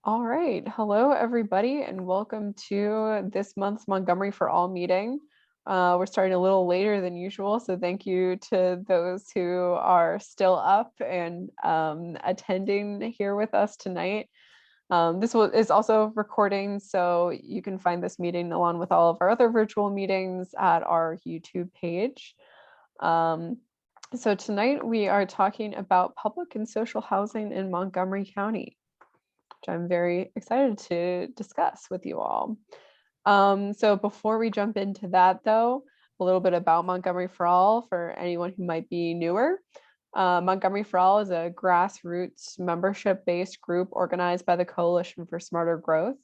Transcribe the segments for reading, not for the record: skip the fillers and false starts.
All right. Hello, everybody, and welcome to this month's Montgomery for All meeting. We're starting a little later than usual, so thank you to those who are still up and attending here with us tonight. This is also recording, so you can find this meeting along with all of our other virtual meetings at our YouTube page. So tonight we are talking about public and social housing in Montgomery County, which I'm very excited to discuss with you all. So before we jump into that, though, a little bit about Montgomery for All for anyone who might be newer. Montgomery for All is a grassroots membership-based group organized by the Coalition for Smarter Growth.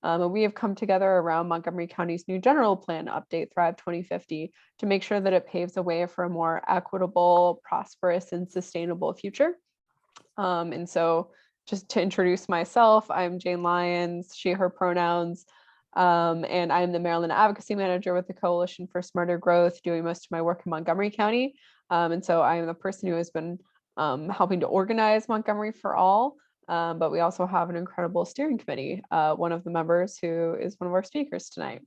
And we have come together around Montgomery County's new general plan update, Thrive 2050, to make sure that it paves the way for a more equitable, prosperous, and sustainable future. And so just to introduce myself, I'm Jane Lyons, she, her pronouns, and I'm the Maryland Advocacy Manager with the Coalition for Smarter Growth, doing most of my work in Montgomery County. And so I am the person who has been helping to organize Montgomery for All, but we also have an incredible steering committee, one of the members who is one of our speakers tonight.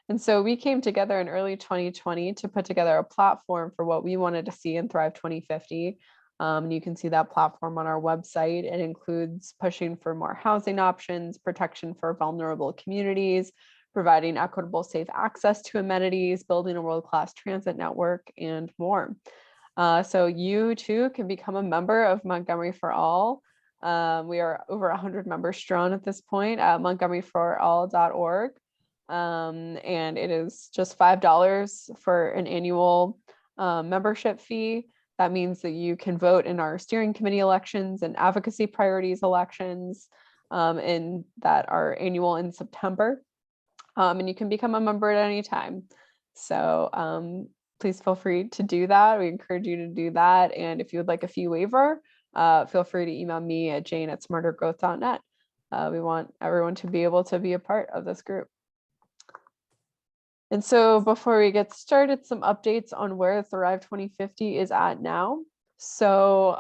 And so we came together in early 2020 to put together a platform for what we wanted to see in Thrive 2050. You can see that platform on our website. It includes pushing for more housing options, protection for vulnerable communities, providing equitable, safe access to amenities, building a world-class transit network, and more. So you too can become a member of Montgomery for All. We are over 100 members strong at this point at montgomeryforall.org. And it is just $5 for an annual membership fee. That means that you can vote in our steering committee elections and advocacy priorities elections, and that are annual in September. And you can become a member at any time. So please feel free to do that. We encourage you to do that. And if you would like a fee waiver, feel free to email me at jane@smartergrowth.net. We want everyone to be able to be a part of this group. And so before we get started, some updates on where Thrive 2050 is at now. So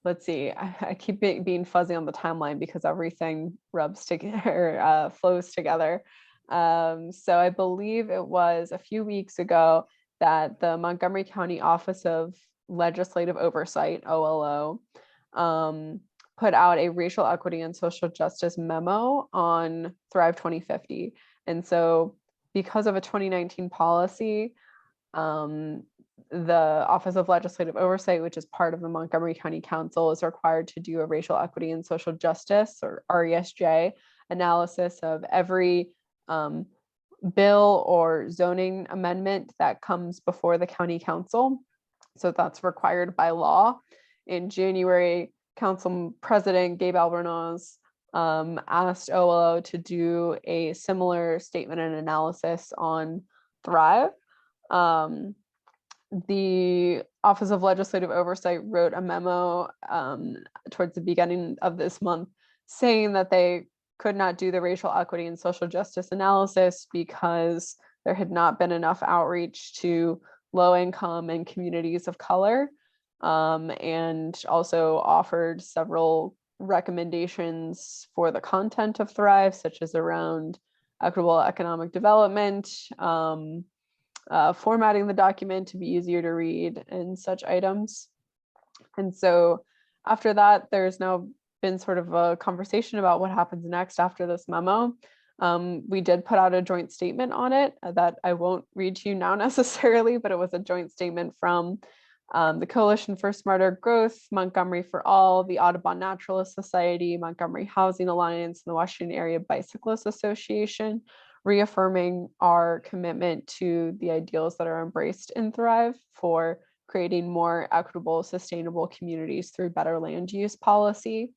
let's see, I keep being fuzzy on the timeline because everything rubs together, flows together. So I believe it was a few weeks ago that the Montgomery County Office of Legislative Oversight, OLO, put out a racial equity and social justice memo on Thrive 2050. And so because of a 2019 policy, the Office of Legislative Oversight, which is part of the Montgomery County Council, is required to do a racial equity and social justice, or RESJ, analysis of every bill or zoning amendment that comes before the county council. So that's required by law. In January, Council President Gabe Albornoz asked OLO to do a similar statement and analysis on Thrive. The Office of Legislative Oversight wrote a memo towards the beginning of this month saying that they could not do the racial equity and social justice analysis because there had not been enough outreach to low income and communities of color, and also offered several recommendations for the content of Thrive, such as around equitable economic development, formatting the document to be easier to read, and such items. And so after that, there's now been sort of a conversation about what happens next after this memo. We did put out a joint statement on it that I won't read to you now necessarily, but it was a joint statement from the Coalition for Smarter Growth, Montgomery for All, the Audubon Naturalist Society, Montgomery Housing Alliance, and the Washington Area Bicyclists Association, reaffirming our commitment to the ideals that are embraced in Thrive for creating more equitable, sustainable communities through better land use policy.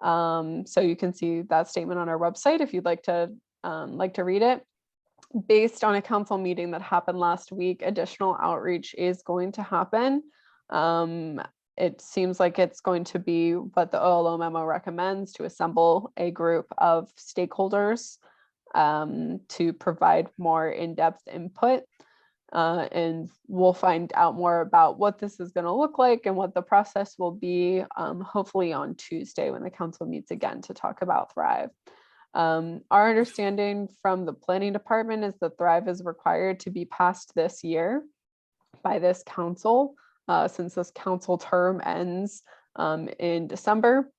So you can see that statement on our website if you'd like to read it. Based on a council meeting that happened last week, additional outreach is going to happen. It seems like it's going to be what the OLO memo recommends, to assemble a group of stakeholders to provide more in-depth input. and we'll find out more about what this is going to look like and what the process will be, hopefully on Tuesday when the council meets again to talk about Thrive. Our understanding from the planning department is that Thrive is required to be passed this year by this council, since this council term ends in December.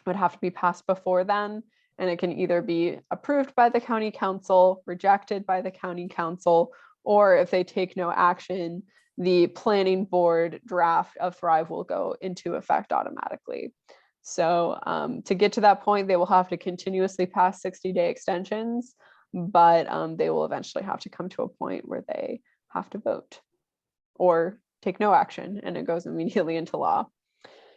It would have to be passed before then, and it can either be approved by the county council, rejected by the county council, or if they take no action, the planning board draft of Thrive will go into effect automatically. So to get to that point, they will have to continuously pass 60-day extensions, but they will eventually have to come to a point where they have to vote or take no action, and it goes immediately into law.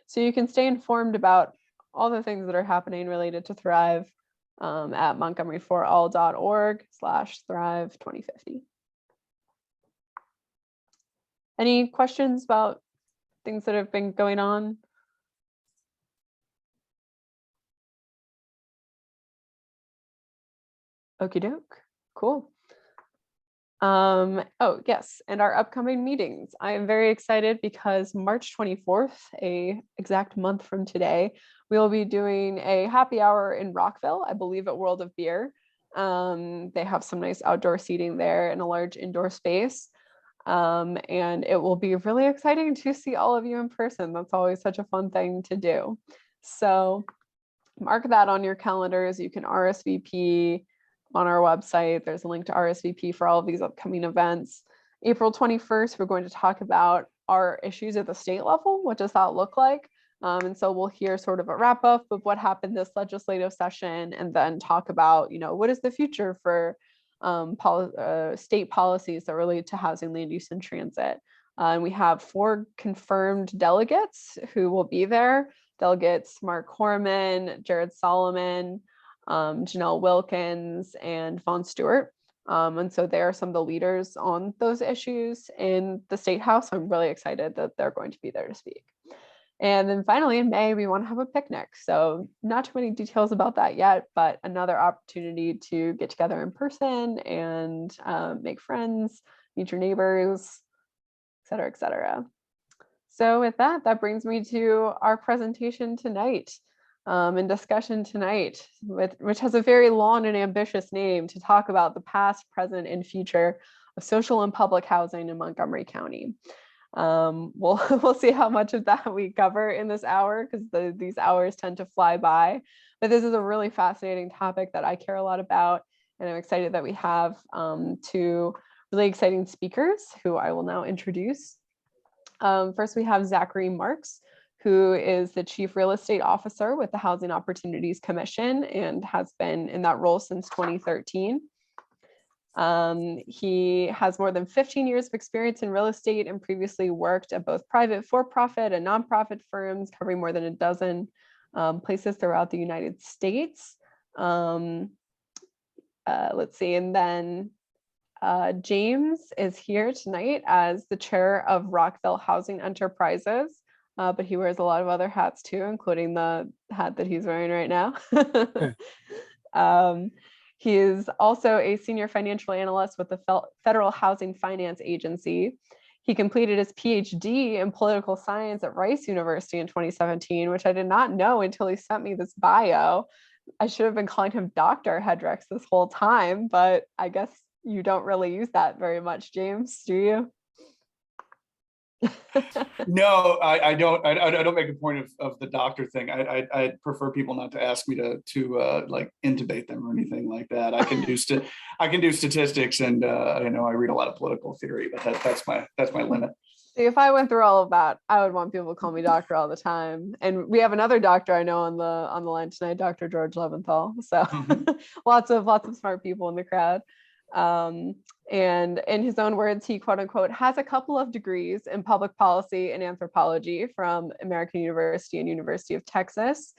So you can stay informed about all the things that are happening related to Thrive at montgomeryforall.org/Thrive2050. Any questions about things that have been going on? Okie doke, cool. Oh yes, and our upcoming meetings. I am very excited because March 24th, a exact month from today, we will be doing a happy hour in Rockville, I believe at World of Beer. They have some nice outdoor seating there and a large indoor space. And it will be really exciting to see all of you in person. That's always such a fun thing to do. So mark that on your calendars. You can RSVP on our website. There's a link to RSVP for all of these upcoming events. April 21st, we're going to talk about our issues at the state level. What does that look like? And so we'll hear sort of a wrap up of what happened this legislative session, and then talk about, what is the future for state policies that relate to housing, land use, and transit. And we have 4 confirmed delegates who will be there. Delegates Mark Horman, Jared Solomon, Janelle Wilkins, and Vaughn Stewart. And so they are some of the leaders on those issues in the State House. I'm really excited that they're going to be there to speak. And then finally in May, we want to have a picnic. So not too many details about that yet, but another opportunity to get together in person and make friends, meet your neighbors, et cetera, et cetera. So with that, that brings me to our presentation tonight and discussion tonight, which has a very long and ambitious name to talk about the past, present, and future of social and public housing in Montgomery County. We'll see how much of that we cover in this hour, because these hours tend to fly by. But this is a really fascinating topic that I care a lot about, and I'm excited that we have 2 really exciting speakers who I will now introduce. First, we have Zachary Marks, who is the Chief Real Estate Officer with the Housing Opportunities Commission and has been in that role since 2013. He has more than 15 years of experience in real estate and previously worked at both private for-profit and nonprofit firms, covering more than a dozen places throughout the United States. Let's see, and then James is here tonight as the chair of Rockville Housing Enterprises, but he wears a lot of other hats too, including the hat that he's wearing right now. He is also a senior financial analyst with the Federal Housing Finance Agency. He completed his PhD in political science at Rice University in 2017, which I did not know until he sent me this bio. I should have been calling him Dr. Hedrick this whole time, but I guess you don't really use that very much, James, do you? No, I don't. I don't make a point of the doctor thing. I prefer people not to ask me to like intubate them or anything like that. I can do statistics, and I read a lot of political theory, but that's my limit. See, if I went through all of that, I would want people to call me doctor all the time. And we have another doctor I know on the line tonight, Dr. George Leventhal. So lots of smart people in the crowd. And in his own words, he quote unquote has a couple of degrees in public policy and anthropology from American University and University of Texas.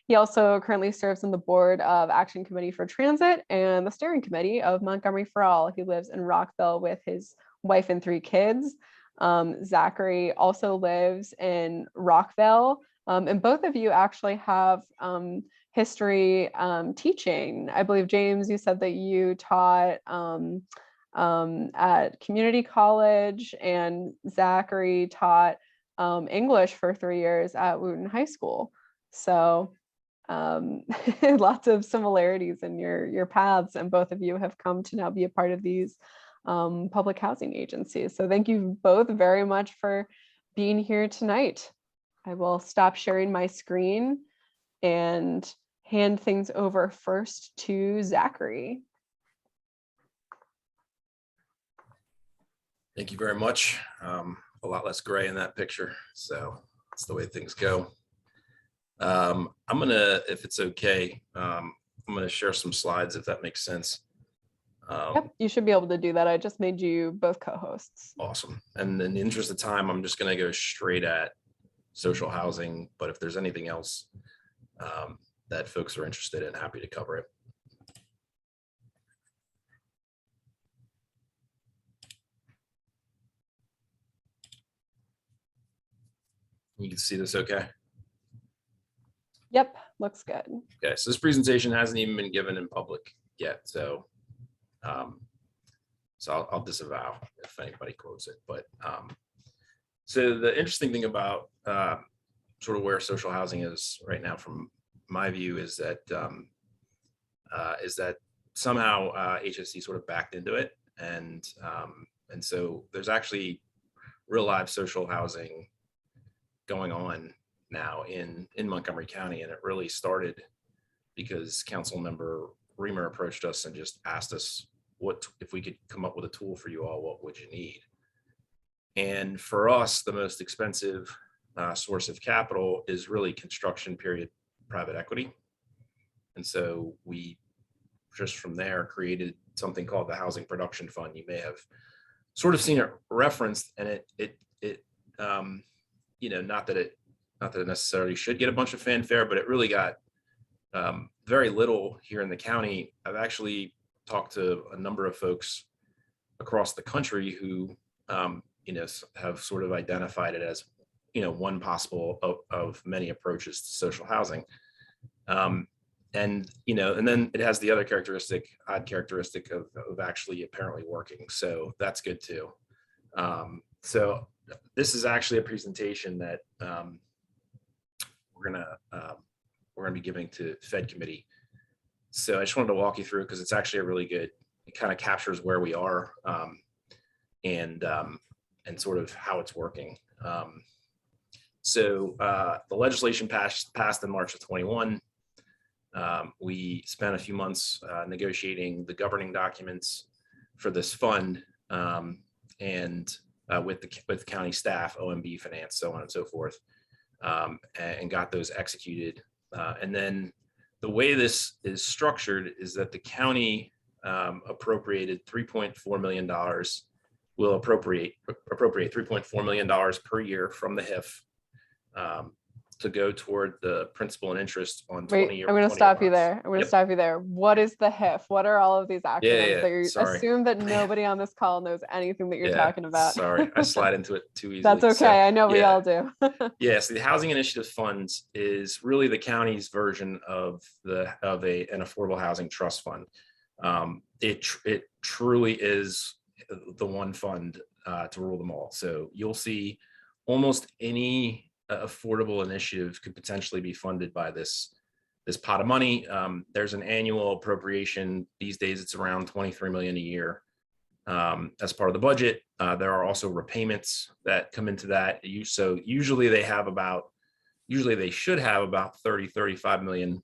He also currently serves on the board of Action Committee for Transit and the steering committee of Montgomery for All. He lives in Rockville with his wife and 3 kids. Zachary also lives in Rockville, and both of you actually have history teaching. I believe, James, you said that you taught at community college, and Zachary taught English for 3 years at Wooten High School. So lots of similarities in your paths, and both of you have come to now be a part of these public housing agencies. So thank you both very much for being here tonight. I will stop sharing my screen and hand things over first to Zachary. Thank you very much. A lot less gray in that picture, so that's the way things go. I'm gonna, if it's okay, I'm gonna share some slides if that makes sense. Yep, you should be able to do that. I just made you both co-hosts. Awesome. And in the interest of time, I'm just gonna go straight at social housing, but if there's anything else that folks are interested in, happy to cover it. You can see this okay? Yep, looks good. Okay, so this presentation hasn't even been given in public yet, so I'll disavow if anybody quotes it. But so the interesting thing about sort of where social housing is right now, from my view, is that somehow HSC sort of backed into it, and so there's actually real live social housing going on now in Montgomery County, and it really started because council member Reamer approached us and just asked us what if we could come up with a tool for you all, what would you need? And for us, the most expensive source of capital is really construction period private equity. And so we just from there created something called the Housing Production Fund. You may have sort of seen it referenced, and it you know, not that it necessarily should get a bunch of fanfare, but it really got very little here in the county. I've actually talked to a number of folks across the country who, you know, have sort of identified it as, you know, one possible of many approaches to social housing. And, you know, and then it has the other odd characteristic of actually apparently working. So that's good too. So this is actually a presentation that we're gonna be giving to Fed committee. So I just wanted to walk you through because it's actually a really good, it kind of captures where we are and sort of how it's working. So the legislation passed in March of 21. We spent a few months negotiating the governing documents for this fund and with county staff, OMB, finance, so on and so forth, and got those executed. And then the way this is structured is that the county appropriated $3.4 million, will appropriate $3.4 million per year from the HIF to go toward the principal and interest on 20 years. I'm going to stop you there. I'm going to stop you there. What is the HIF? What are all of these acronyms? That you assume that nobody on this call knows anything that you're talking about. Sorry, I slide into it too easily. That's okay. So, I know we all do. Yes, the Housing Initiative Funds is really the county's version of an affordable housing trust fund. It truly is the one fund to rule them all. So you'll see almost any affordable initiative could potentially be funded by this pot of money. There's an annual appropriation. These days it's around 23 million a year as part of the budget. There are also repayments that come into that. So usually they should have about 35 million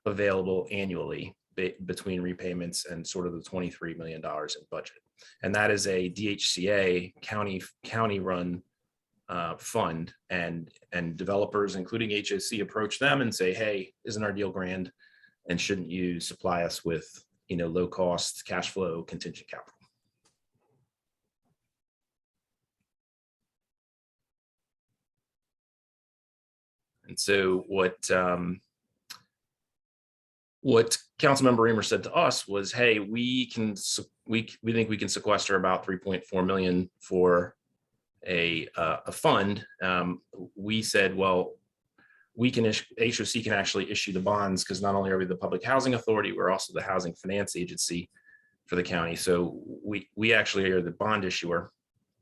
available annually between repayments and sort of the $23 million in budget. And that is a DHCA county run fund, and developers, including HOC, approach them and say, hey, isn't our deal grand? And shouldn't you supply us with, you know, low cost cash flow contingent capital? And so what Councilmember Reamer said to us was, hey, we think we can sequester about 3.4 million for a fund. We said, well, HOC can actually issue the bonds, because not only are we the public housing authority, we're also the housing finance agency for the county. So we actually are the bond issuer,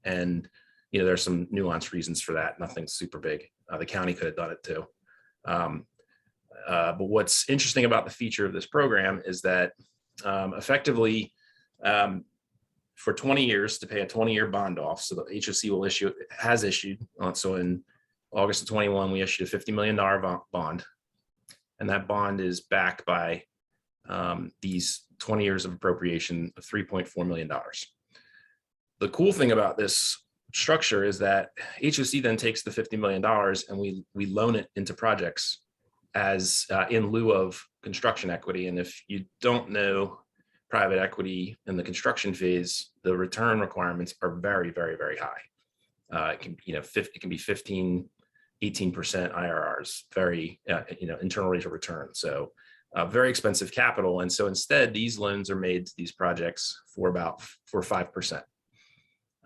and there's some nuanced reasons for that. Nothing super big. The county could have done it too. But what's interesting about the feature of this program is that effectively for 20 years to pay a 20-year bond off. So the HOC has issued. So in August of 21, we issued a $50 million bond, and that bond is backed by these 20 years of appropriation of $3.4 million. The cool thing about this structure is that HOC then takes the $50 million and we loan it into projects as in lieu of construction equity. And if you don't know private equity in the construction phase, the return requirements are very, very, very high. It can, it can be 15, 18% IRRs, very, internal rate of return. So very expensive capital. And so instead, these loans are made to these projects for 5%.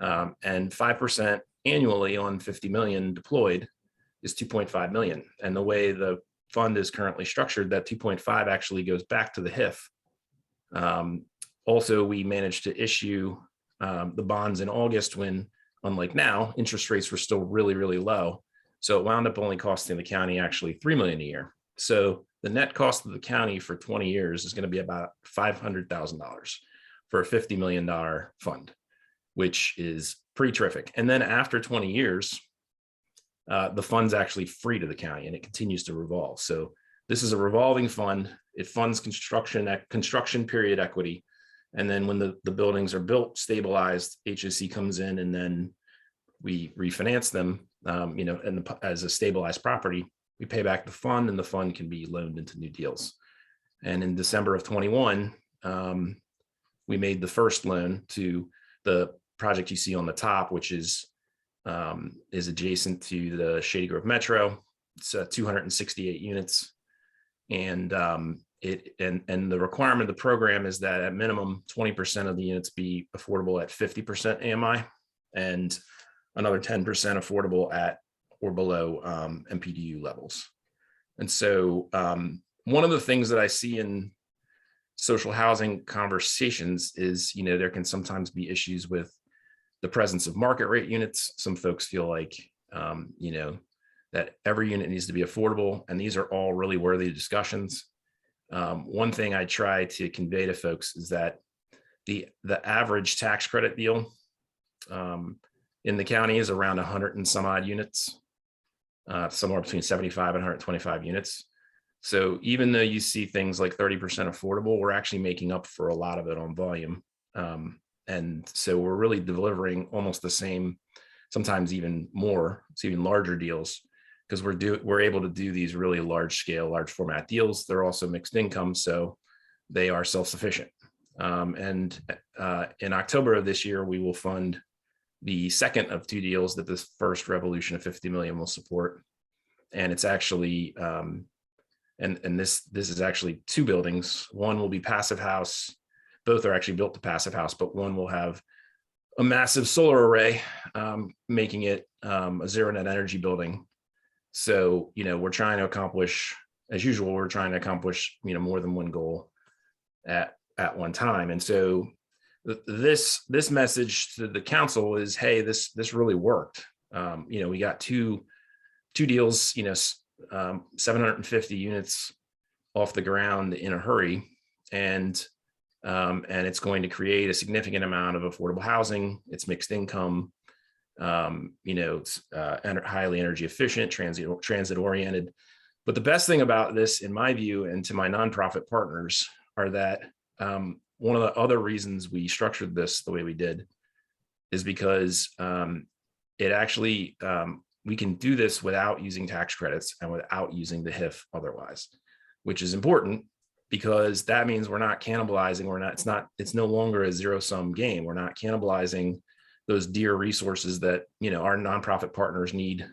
And 5% annually on 50 million deployed is 2.5 million. And the way the fund is currently structured, that 2.5 actually goes back to the HIF. Also, we managed to issue the bonds in August when, unlike now, interest rates were still really, really low. So it wound up only costing the county actually $3 million a year. So the net cost of the county for 20 years is going to be about $500,000 for a $50 million fund, which is pretty terrific. And then after 20 years, the fund's actually free to the county and it continues to revolve. So this is a revolving fund. It funds construction period equity. And then when the buildings are built, stabilized, HOC comes in and then we refinance them, as a stabilized property. We pay back the fund and the fund can be loaned into new deals. And in December of 21, we made the first loan to the project you see on the top, which is adjacent to the Shady Grove Metro. It's 268 units. And the requirement of the program is that at minimum 20% of the units be affordable at 50% AMI and another 10% affordable at or below MPDU levels. And so one of the things that I see in social housing conversations is, there can sometimes be issues with the presence of market rate units. Some folks feel like, that every unit needs to be affordable, and these are all really worthy discussions. One thing I try to convey to folks is that the average tax credit deal in the county is around 100 and some odd units, somewhere between 75 and 125 units. So even though you see things like 30% affordable, we're actually making up for a lot of it on volume. And so we're really delivering almost the same, sometimes even more, it's even larger deals, because we're able to do these really large scale, large format deals. They're also mixed income, so they are self-sufficient. And in October of this year, we will fund the second of two deals that this first revolution of 50 million will support. And it's actually, and this is actually two buildings. One will be passive house. Both are actually built to passive house, but one will have a massive solar array, making it a zero net energy building. So, we're trying to accomplish, as usual, more than one goal at one time. And so this message to the council is, hey, this really worked. We got two deals, 750 units off the ground in a hurry. And it's going to create a significant amount of affordable housing. It's mixed income. It's highly energy efficient, transit oriented. But the best thing about this, in my view, and to my nonprofit partners, are that one of the other reasons we structured this the way we did is because it actually, we can do this without using tax credits and without using the HIF otherwise, which is important because that means we're not cannibalizing, it's no longer a zero sum game. We're not cannibalizing those dear resources that, our nonprofit partners need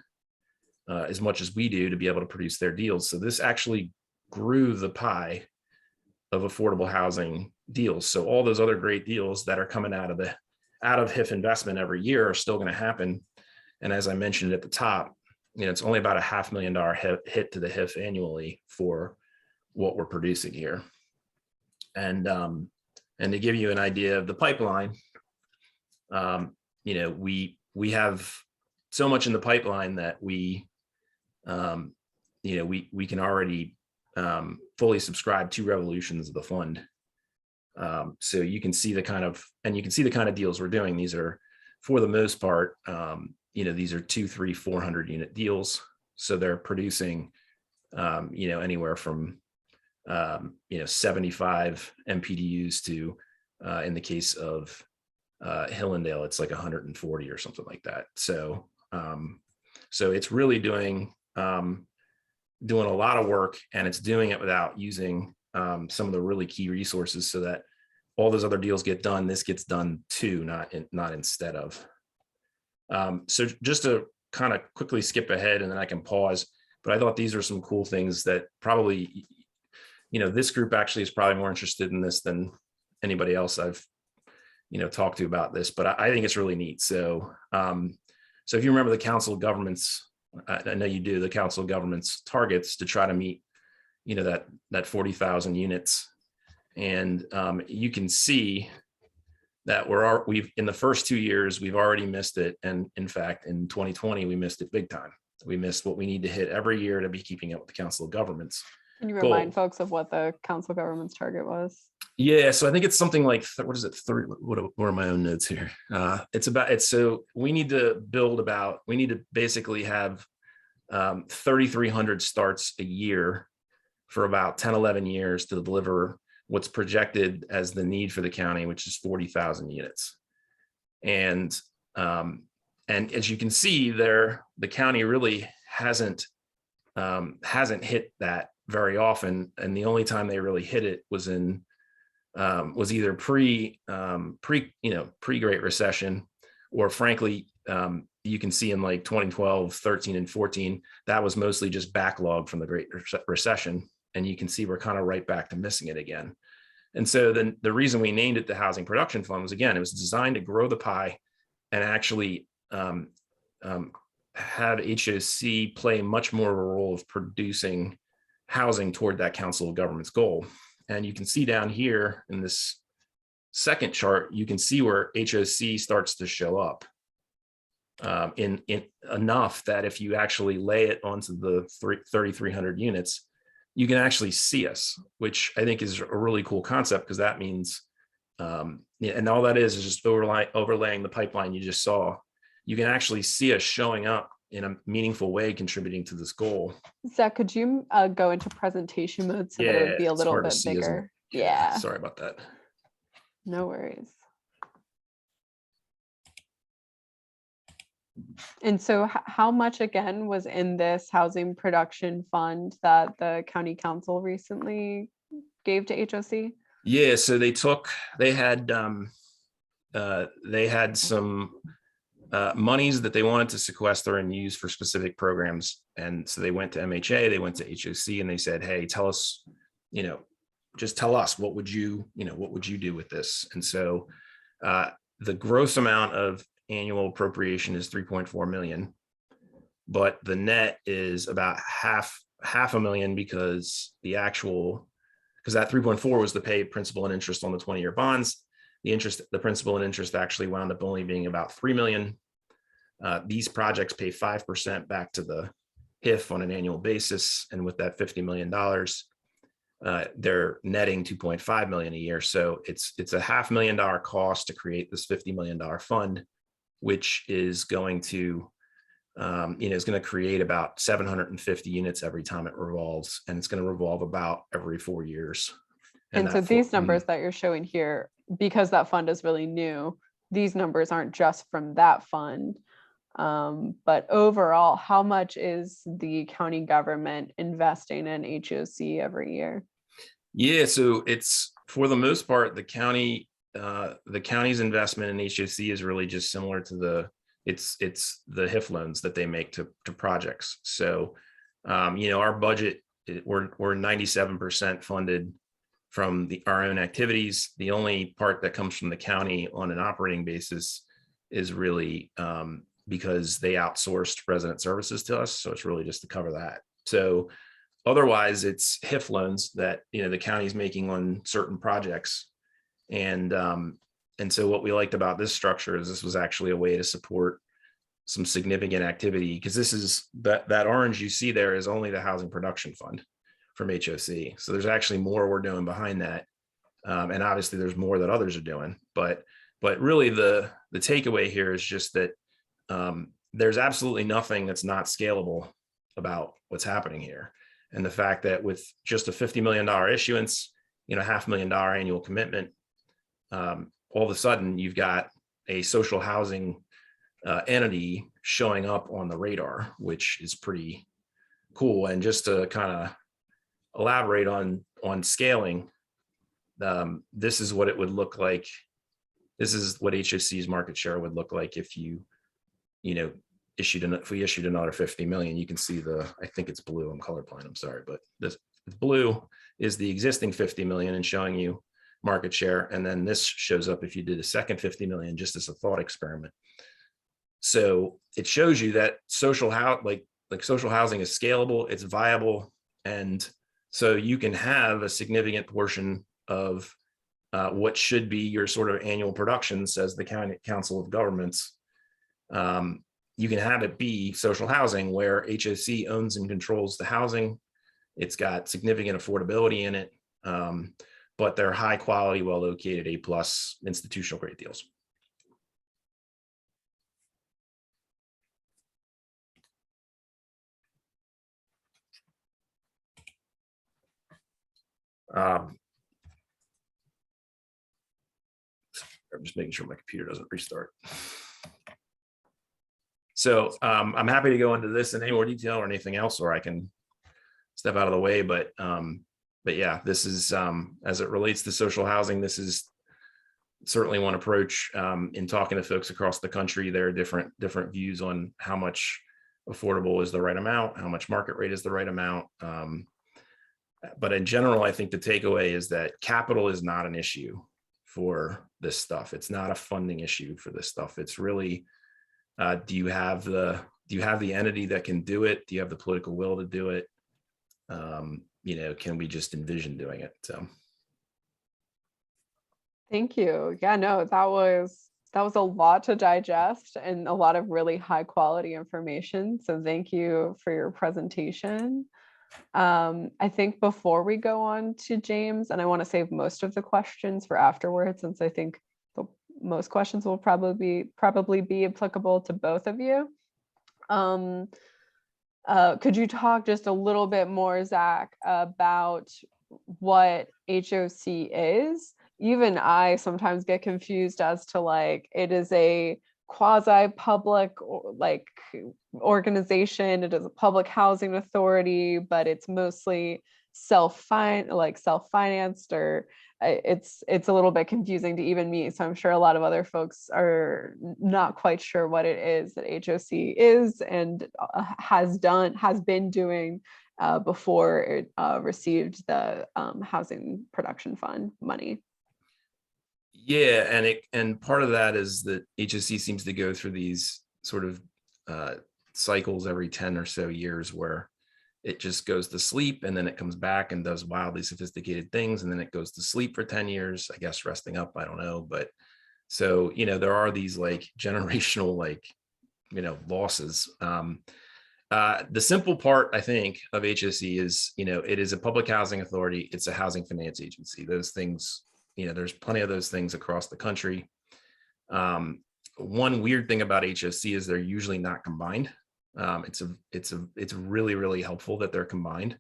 as much as we do to be able to produce their deals. So this actually grew the pie of affordable housing deals. So all those other great deals that are coming out of HIF investment every year are still going to happen. And as I mentioned at the top, it's only about a $500,000 hit to the HIF annually for what we're producing here. And And to give you an idea of the pipeline, we have so much in the pipeline that we can already fully subscribe 2 revolutions of the fund. So you can see the kind of deals we're doing. These are, for the most part, these are 200, 300, 400 unit deals. So they're producing, anywhere from 75 MPDUs to, in the case of Hillendale, it's like 140 or something like that. So it's really doing a lot of work, and it's doing it without using some of the really key resources, so that all those other deals get done. This gets done too, not instead of. So just to kind of quickly skip ahead, and then I can pause. But I thought these are some cool things that probably, this group actually is probably more interested in this than anybody else I've, talked to about this. But I think it's really neat. So, so if you remember the Council of Governments, I know you do, the Council of Governments targets to try to meet, that 40,000 units. And you can see that we've in the first 2 years, we've already missed it. And in fact, in 2020, we missed it big time. We missed what we need to hit every year to be keeping up with the Council of Governments. Can you remind folks of what the Council of Governments target was? Yeah, so I think it's something like, what is it? What are my own notes here? So we need to basically have 3,300 starts a year for about 10, 11 years to deliver what's projected as the need for the county, which is 40,000 units. And as you can see there, the county really hasn't hit that very often. And the only time they really hit it was was either pre Great Recession, or frankly, you can see in like 2012, 13, and 14, that was mostly just backlog from the Great Recession. And you can see we're kind of right back to missing it again. And so then the reason we named it the Housing Production Fund was, again, it was designed to grow the pie and actually have HOC play much more of a role of producing housing toward that Council of Governments goal. And you can see down here in this second chart, you can see where HOC starts to show up in enough that if you actually lay it onto the 3,300 units, you can actually see us, which I think is a really cool concept, because that means, and all that is just overlaying the pipeline you just saw. You can actually see us showing up in a meaningful way, contributing to this goal. Zach, could you go into presentation mode so that it would be a little bit bigger? Yeah. Sorry about that. No worries. And so how much, again, was in this housing production fund that the county council recently gave to HOC? Yeah, so they had some monies that they wanted to sequester and use for specific programs. And so they went to MHA, they went to HOC, and they said, hey, tell us, just tell us, what would you do with this? And so the gross amount of annual appropriation is 3.4 million, but the net is about half a million, because that 3.4 was to pay principal and interest on the 20-year bonds. The principal and interest actually wound up only being about 3 million. These projects pay 5% back to the HIF on an annual basis. And with that $50 million, they're netting 2.5 million a year. So it's a $500,000 cost to create this $50 million fund, which is going to, create about 750 units every time it revolves. And it's going to revolve about every 4 years. And so these numbers that you're showing here, because that fund is really new, these numbers aren't just from that fund. But overall, how much is the county government investing in HOC every year? Yeah, so it's, for the most part, the county's investment in HOC is really just similar to it's the HIF loans that they make to projects. So, our budget, we're 97% funded from our own activities. The only part that comes from the county on an operating basis is really because they outsourced resident services to us. So it's really just to cover that. So otherwise, it's HIF loans that the county's making on certain projects. And so what we liked about this structure is this was actually a way to support some significant activity, because this is that orange you see there is only the housing production fund from HOC. So there's actually more we're doing behind that. And obviously there's more that others are doing, but really the takeaway here is just that there's absolutely nothing that's not scalable about what's happening here. And the fact that with just a $50 million issuance, $500,000 annual commitment, all of a sudden you've got a social housing entity showing up on the radar, which is pretty cool. And just to kind of elaborate on scaling, this is what it would look like. This is what HOC's market share would look like if if we issued another 50 million. You can see I think it's blue. I'm colorblind. I'm sorry, but this blue is the existing 50 million and showing you market share. And then this shows up if you did a second 50 million, just as a thought experiment. So it shows you that social housing is scalable, it's viable. And so you can have a significant portion of what should be your sort of annual production, says the County Council of Governments. You can have it be social housing where HOC owns and controls the housing. It's got significant affordability in it, but they're high quality, well located, A+ institutional grade deals. I'm just making sure my computer doesn't restart. So I'm happy to go into this in any more detail or anything else, or I can step out of the way. But yeah, this is as it relates to social housing, this is certainly one approach. In talking to folks across the country, there are different views on how much affordable is the right amount, how much market rate is the right amount. But in general, I think the takeaway is that capital is not an issue for this stuff. It's not a funding issue for this stuff. It's really, do you have the entity that can do it? Do you have the political will to do it? Can we just envision doing it? So. Thank you. Yeah, no, that was a lot to digest and a lot of really high quality information. So thank you for your presentation. I think before we go on to James, and I want to save most of the questions for afterwards, since I think most questions will probably be applicable to both of you. Could you talk just a little bit more, Zach, about what HOC is? Even I sometimes get confused as to it is a quasi-public organization. It is a public housing authority, but it's mostly self-financed, or it's a little bit confusing to even me. So I'm sure a lot of other folks are not quite sure what it is that HOC is and has been doing before it received the Housing Production Fund money. Yeah, and part of that is that HOC seems to go through these sort of cycles every 10 or so years where it just goes to sleep and then it comes back and does wildly sophisticated things, and then it goes to sleep for 10 years, I guess, resting up, I don't know. But so, there are these generational losses. The simple part, I think, of HOC is, it is a public housing authority. It's a housing finance agency. Those things, there's plenty of those things across the country. One weird thing about HOC is they're usually not combined. It's really, really helpful that they're combined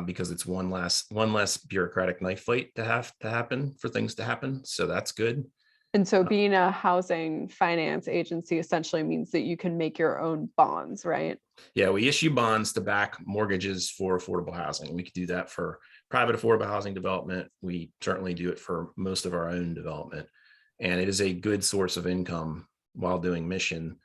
because it's one less bureaucratic knife fight to have to happen for things to happen. So that's good. And so being a housing finance agency essentially means that you can make your own bonds, right? Yeah, we issue bonds to back mortgages for affordable housing. We could do that for private affordable housing development. We certainly do it for most of our own development. And it is a good source of income while doing mission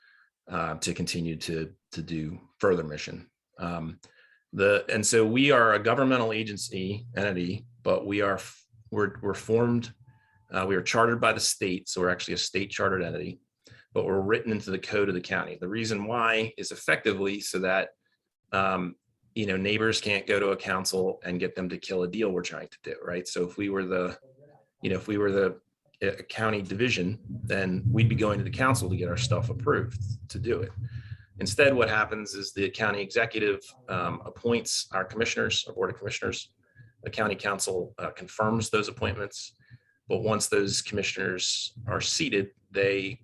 to continue to do further mission. And so we are a governmental entity, but we're formed. We are chartered by the state, so we're actually a state chartered entity, but we're written into the code of the county. The reason why is effectively so that neighbors can't go to a council and get them to kill a deal we're trying to do, right? So if we were the if we were a county division, then we'd be going to the council to get our stuff approved to do it. Instead, what happens is the county executive appoints our commissioners, our board of commissioners. The county council confirms those appointments. But once those commissioners are seated, they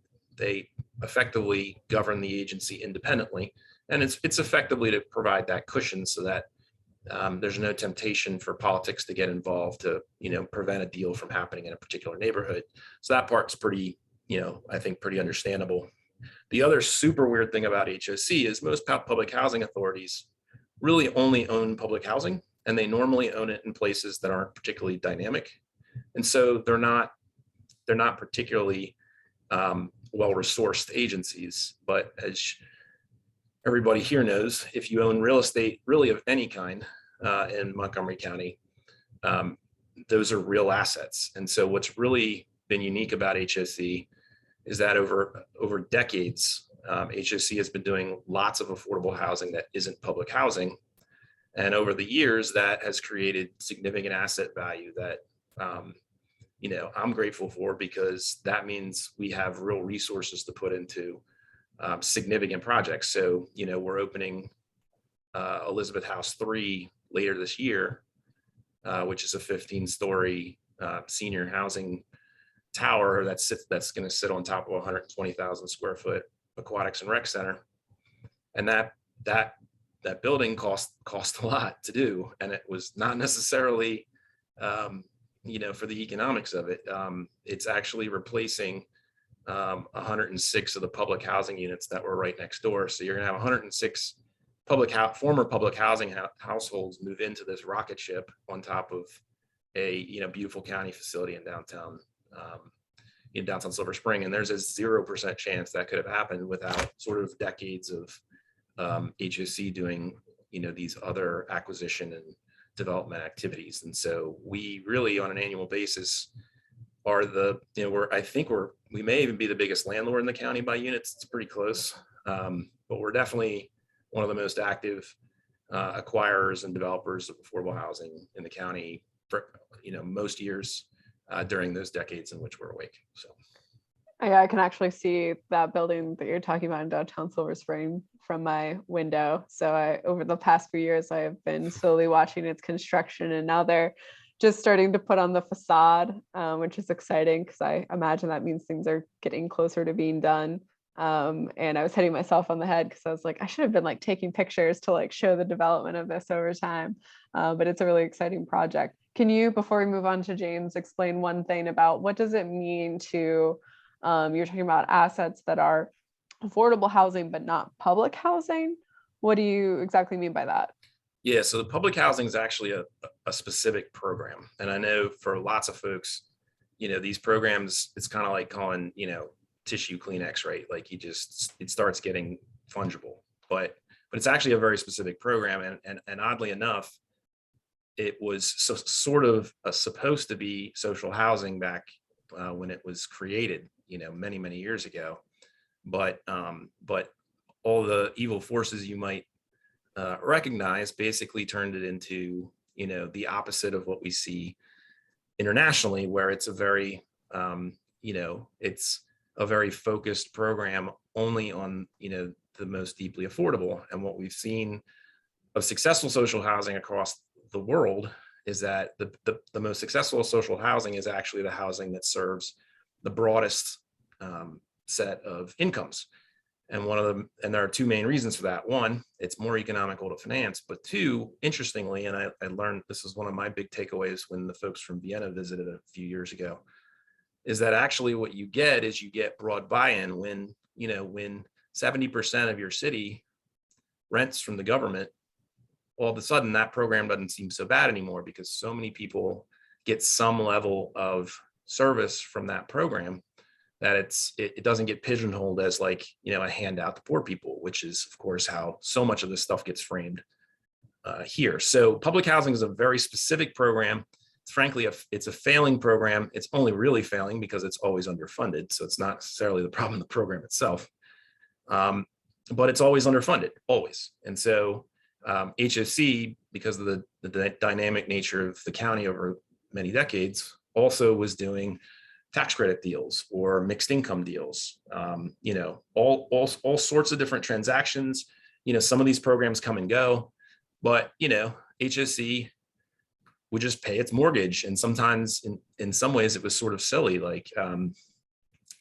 effectively govern the agency independently. And it's effectively to provide that cushion so that there's no temptation for politics to get involved to, prevent a deal from happening in a particular neighborhood. So that part's pretty, I think pretty understandable. The other super weird thing about HOC is most public housing authorities really only own public housing, and they normally own it in places that aren't particularly dynamic. And so they're not particularly well-resourced agencies. But as everybody here knows, if you own real estate really of any kind in Montgomery County, those are real assets. And so what's really been unique about HOC is that over decades, HOC has been doing lots of affordable housing that isn't public housing. And over the years, that has created significant asset value that, I'm grateful for, because that means we have real resources to put into significant projects. So, we're opening Elizabeth House 3 later this year, which is a 15-story senior housing tower that's going to sit on top of a 120,000 square foot aquatics and rec center. And that building cost a lot to do, and it was not necessarily for the economics of it. It's actually replacing 106 of the public housing units that were right next door. So you're going to have 106 former public housing households move into this rocket ship on top of a beautiful county facility in downtown Silver Spring. And there's a 0% chance that could have happened without sort of decades of HOC doing these other acquisition and development activities. And so we really, on an annual basis, are we may even be the biggest landlord in the county by units. It's pretty close, but we're definitely one of the most active acquirers and developers of affordable housing in the county for most years during those decades in which we're awake. So yeah, I can actually see that building that you're talking about in downtown Silver Spring from my window. So over the past few years, I have been slowly watching its construction, and now they're just starting to put on the facade, which is exciting because I imagine that means things are getting closer to being done. And I was hitting myself on the head because I was like, I should have been taking pictures to show the development of this over time. But it's a really exciting project. Can you, before we move on to James, explain one thing about what does it mean to, you're talking about assets that are affordable housing, but not public housing? What do you exactly mean by that? Yeah, so the public housing is actually a specific program. And I know for lots of folks, these programs, it's kind of like calling, tissue Kleenex, right? It starts getting fungible, but it's actually a very specific program. And oddly enough, it was sort of supposed to be social housing back when it was created, many, many years ago. But all the evil forces you might recognize basically turned it into, the opposite of what we see internationally, where it's a very, it's a very focused program only on, the most deeply affordable. And what we've seen of successful social housing across the world is that the most successful social housing is actually the housing that serves the broadest set of incomes. And there are two main reasons for that. One, it's more economical to finance, but two, interestingly, and I learned this is one of my big takeaways when the folks from Vienna visited a few years ago, is that actually what you get is you get broad buy-in when 70% of your city rents from the government. All of a sudden that program doesn't seem so bad anymore because so many people get some level of service from that program that it doesn't get pigeonholed as a handout to poor people, which is of course how so much of this stuff gets framed here. So public housing is a very specific program. It's frankly, it's a failing program. It's only really failing because it's always underfunded. So it's not necessarily the problem in the program itself, but it's always underfunded, always. And so HOC, because of the dynamic nature of the county over many decades, also was doing tax credit deals or mixed income deals, all sorts of different transactions. Some of these programs come and go, but HSE would just pay its mortgage. And sometimes in some ways it was sort of silly. Like,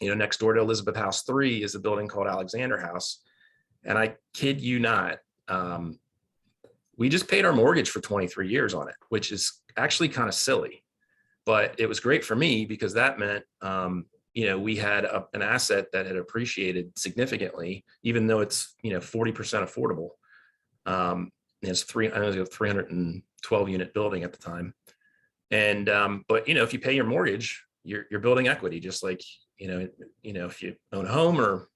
next door to Elizabeth House 3 is a building called Alexander House. And I kid you not, we just paid our mortgage for 23 years on it, which is actually kind of silly. But it was great for me because that meant, we had an asset that had appreciated significantly, even though it's, 40% affordable. It's I know it was a 312 unit building at the time. And, but, if you pay your mortgage, you're building equity, just like, if you own a home or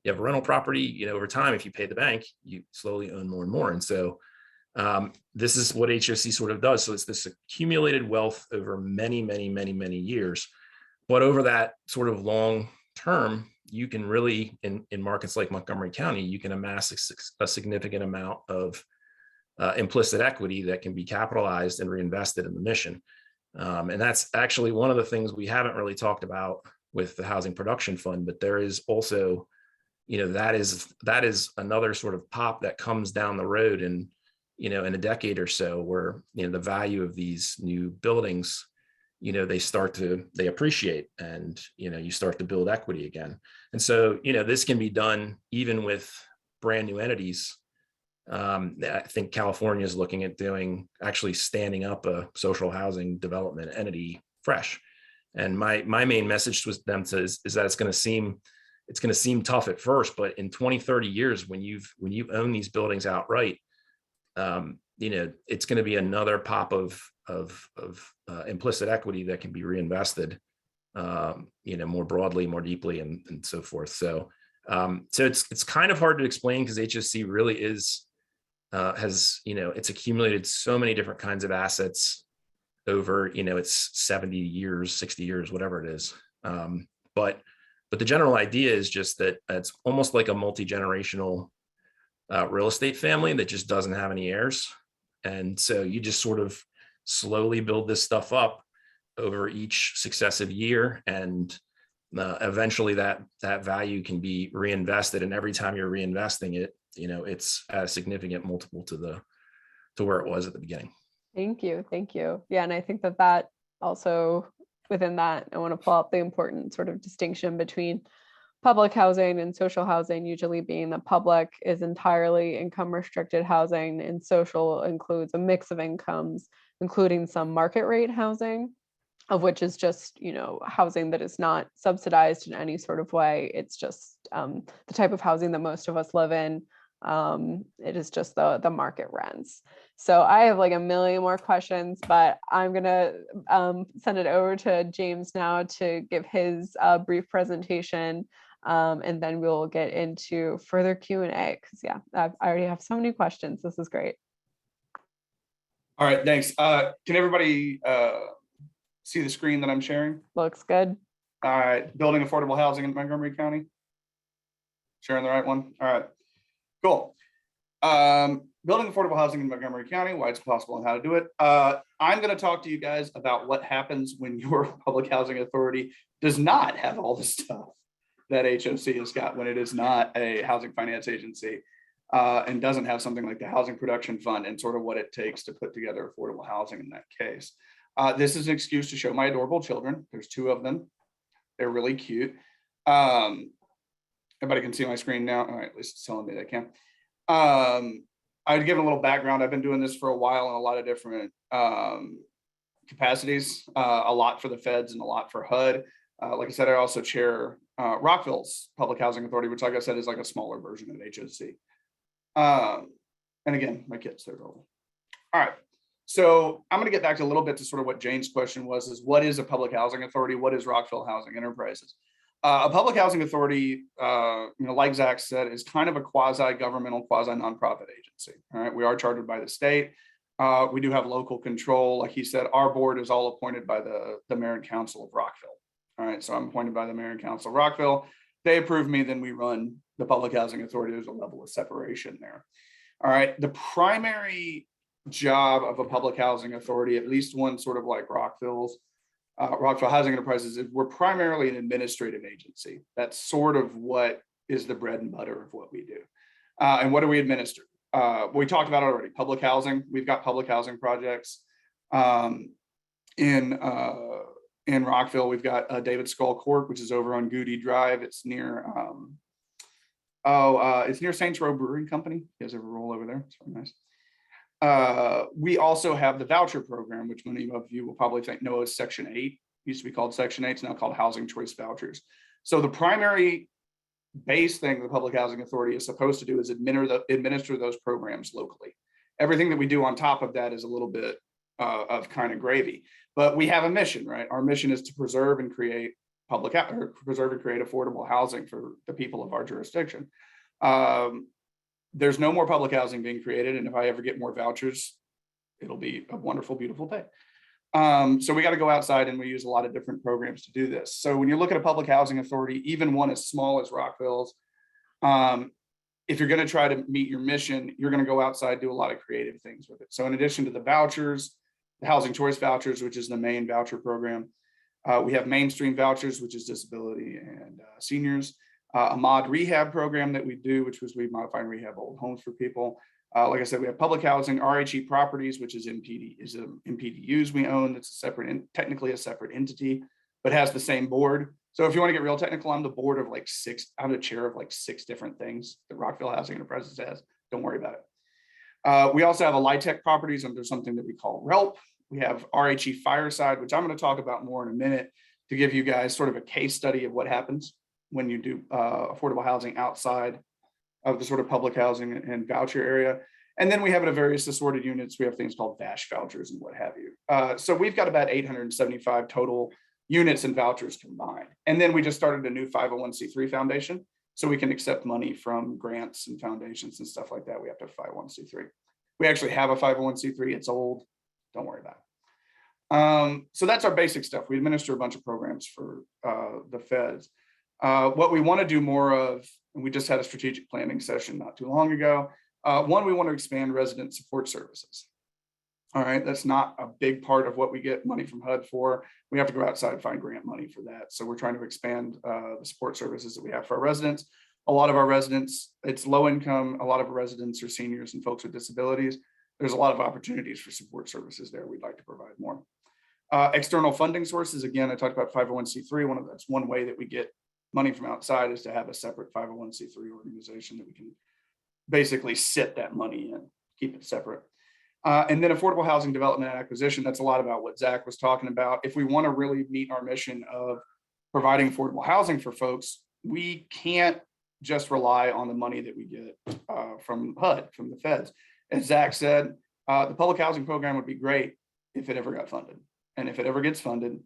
you have a rental property, over time, if you pay the bank, you slowly own more and more. And so, this is what HOC sort of does. So it's this accumulated wealth over many, many, many, many years. But over that sort of long term, you can really, in markets like Montgomery County, you can amass a significant amount of implicit equity that can be capitalized and reinvested in the mission. And that's actually one of the things we haven't really talked about with the Housing Production Fund, but there is also, that is another sort of pop that comes down the road and, in a decade or so where, the value of these new buildings, they appreciate and, you start to build equity again. And so, this can be done even with brand new entities. I think California is looking at actually standing up a social housing development entity fresh. And my main message to them is that it's going to seem tough at first, but in 20, 30 years, when you own these buildings outright, it's going to be another pop of implicit equity that can be reinvested, more broadly, more deeply, and so forth. So it's kind of hard to explain because HSC really has it's accumulated so many different kinds of assets over it's 70 years, 60 years, whatever it is. But the general idea is just that it's almost like a multi-generational real estate family that just doesn't have any heirs. And so you just sort of slowly build this stuff up over each successive year. And eventually that value can be reinvested. And every time you're reinvesting it, it's a significant multiple to where it was at the beginning. Thank you. Thank you. Yeah. And I think that also within that, I want to pull out the important sort of distinction between public housing and social housing, usually being that public is entirely income restricted housing and social includes a mix of incomes, including some market rate housing, of which is just, housing that is not subsidized in any sort of way. It's just the type of housing that most of us live in. It is just the market rents. So I have like a million more questions, but I'm gonna send it over to James now to give his brief presentation. And then we'll get into further Q&A because I already have so many questions. This is great. All right, thanks. Can everybody see the screen that I'm sharing? Looks good. All right, building affordable housing in Montgomery County. Sharing the right one. All right, cool. Building affordable housing in Montgomery County, why it's possible and how to do it. I'm going to talk to you guys about what happens when your public housing authority does not have all the stuff that HOC has got, when it is not a housing finance agency and doesn't have something like the Housing Production Fund and sort of what it takes to put together affordable housing in that case. This is an excuse to show my adorable children. There's two of them. They're really cute. Everybody can see my screen now. All right, at least it's telling me they can. I'd give a little background. I've been doing this for a while in a lot of different capacities, a lot for the feds and a lot for HUD. Like I said, I also chair Rockville's Public Housing Authority, which, like I said, is like a smaller version of HOC. And again, my kids, they're adorable. All right. So I'm going to get back to a little bit to sort of what Jane's question was, is what is a public housing authority? What is Rockville Housing Enterprises? A public housing authority, like Zach said, is kind of a quasi-governmental, quasi-nonprofit agency. All right, we are chartered by the state. We do have local control. Like he said, our board is all appointed by the Mayor and Council of Rockville. All right, so I'm appointed by the Mayor and Council of Rockville. They approve me, then we run the public housing authority. There's a level of separation there. All right, the primary job of a public housing authority, at least one sort of like Rockville's, Rockville Housing Enterprises, we're primarily an administrative agency. That's sort of what is the bread and butter of what we do. And what do we administer? We talked about it already, public housing. We've got public housing projects. In Rockville, we've got David Skull Court, which is over on Goody Drive. It's near it's near Saints Row Brewing Company. You guys ever roll over there? It's very nice. We also have the voucher program, which many of you will probably know as Section 8. Used to be called Section 8, it's now called Housing Choice Vouchers. So the primary base thing the Public Housing Authority is supposed to do is administer those programs locally. Everything that we do on top of that is a little bit of kind of gravy, but we have a mission, right? Our mission is to preserve and create affordable housing for the people of our jurisdiction. There's no more public housing being created, and if I ever get more vouchers, it'll be a wonderful, beautiful day. So we got to go outside, and we use a lot of different programs to do this. So when you look at a public housing authority, even one as small as Rockville's, if you're going to try to meet your mission, you're going to go outside, do a lot of creative things with it. So in addition to the vouchers, the Housing Choice Vouchers, which is the main voucher program, we have mainstream vouchers, which is disability and seniors, a mod rehab program that we do, which was we modify and rehab old homes for people. Like I said, we have public housing, RHE properties, which is MPDUs we own. It's a separate, technically a separate entity, but has the same board. So if you want to get real technical, I'm the board of like I'm the chair of like 6 different things that Rockville Housing Enterprises has. Don't worry about it. We also have a LIHTC properties under something that we call RELP. We have RHE Fireside, which I'm going to talk about more in a minute to give you guys sort of a case study of what happens when you do affordable housing outside of the sort of public housing and voucher area. And then we have it at various assorted units. We have things called VASH vouchers and what have you. So we've got about 875 total units and vouchers combined. And then we just started a new 501c3 foundation, so we can accept money from grants and foundations and stuff like that. We have to have 501c3. We actually have a 501c3. It's old. Don't worry about it. So that's our basic stuff. We administer a bunch of programs for the feds. What we want to do more of, and we just had a strategic planning session not too long ago. One, we want to expand resident support services. All right, that's not a big part of what we get money from HUD for. We have to go outside and find grant money for that. So we're trying to expand the support services that we have for our residents. A lot of our residents, it's low income. A lot of our residents are seniors and folks with disabilities. There's a lot of opportunities for support services there. We'd like to provide more. External funding sources. Again, I talked about 501c3. That's one way that we get money from outside is to have a separate 501c3 organization that we can basically sit that money in, keep it separate. And then affordable housing development and acquisition. That's a lot about what Zach was talking about. If we want to really meet our mission of providing affordable housing for folks, we can't just rely on the money that we get from HUD, from the feds. As Zach said, the public housing program would be great if it ever got funded. And if it ever gets funded,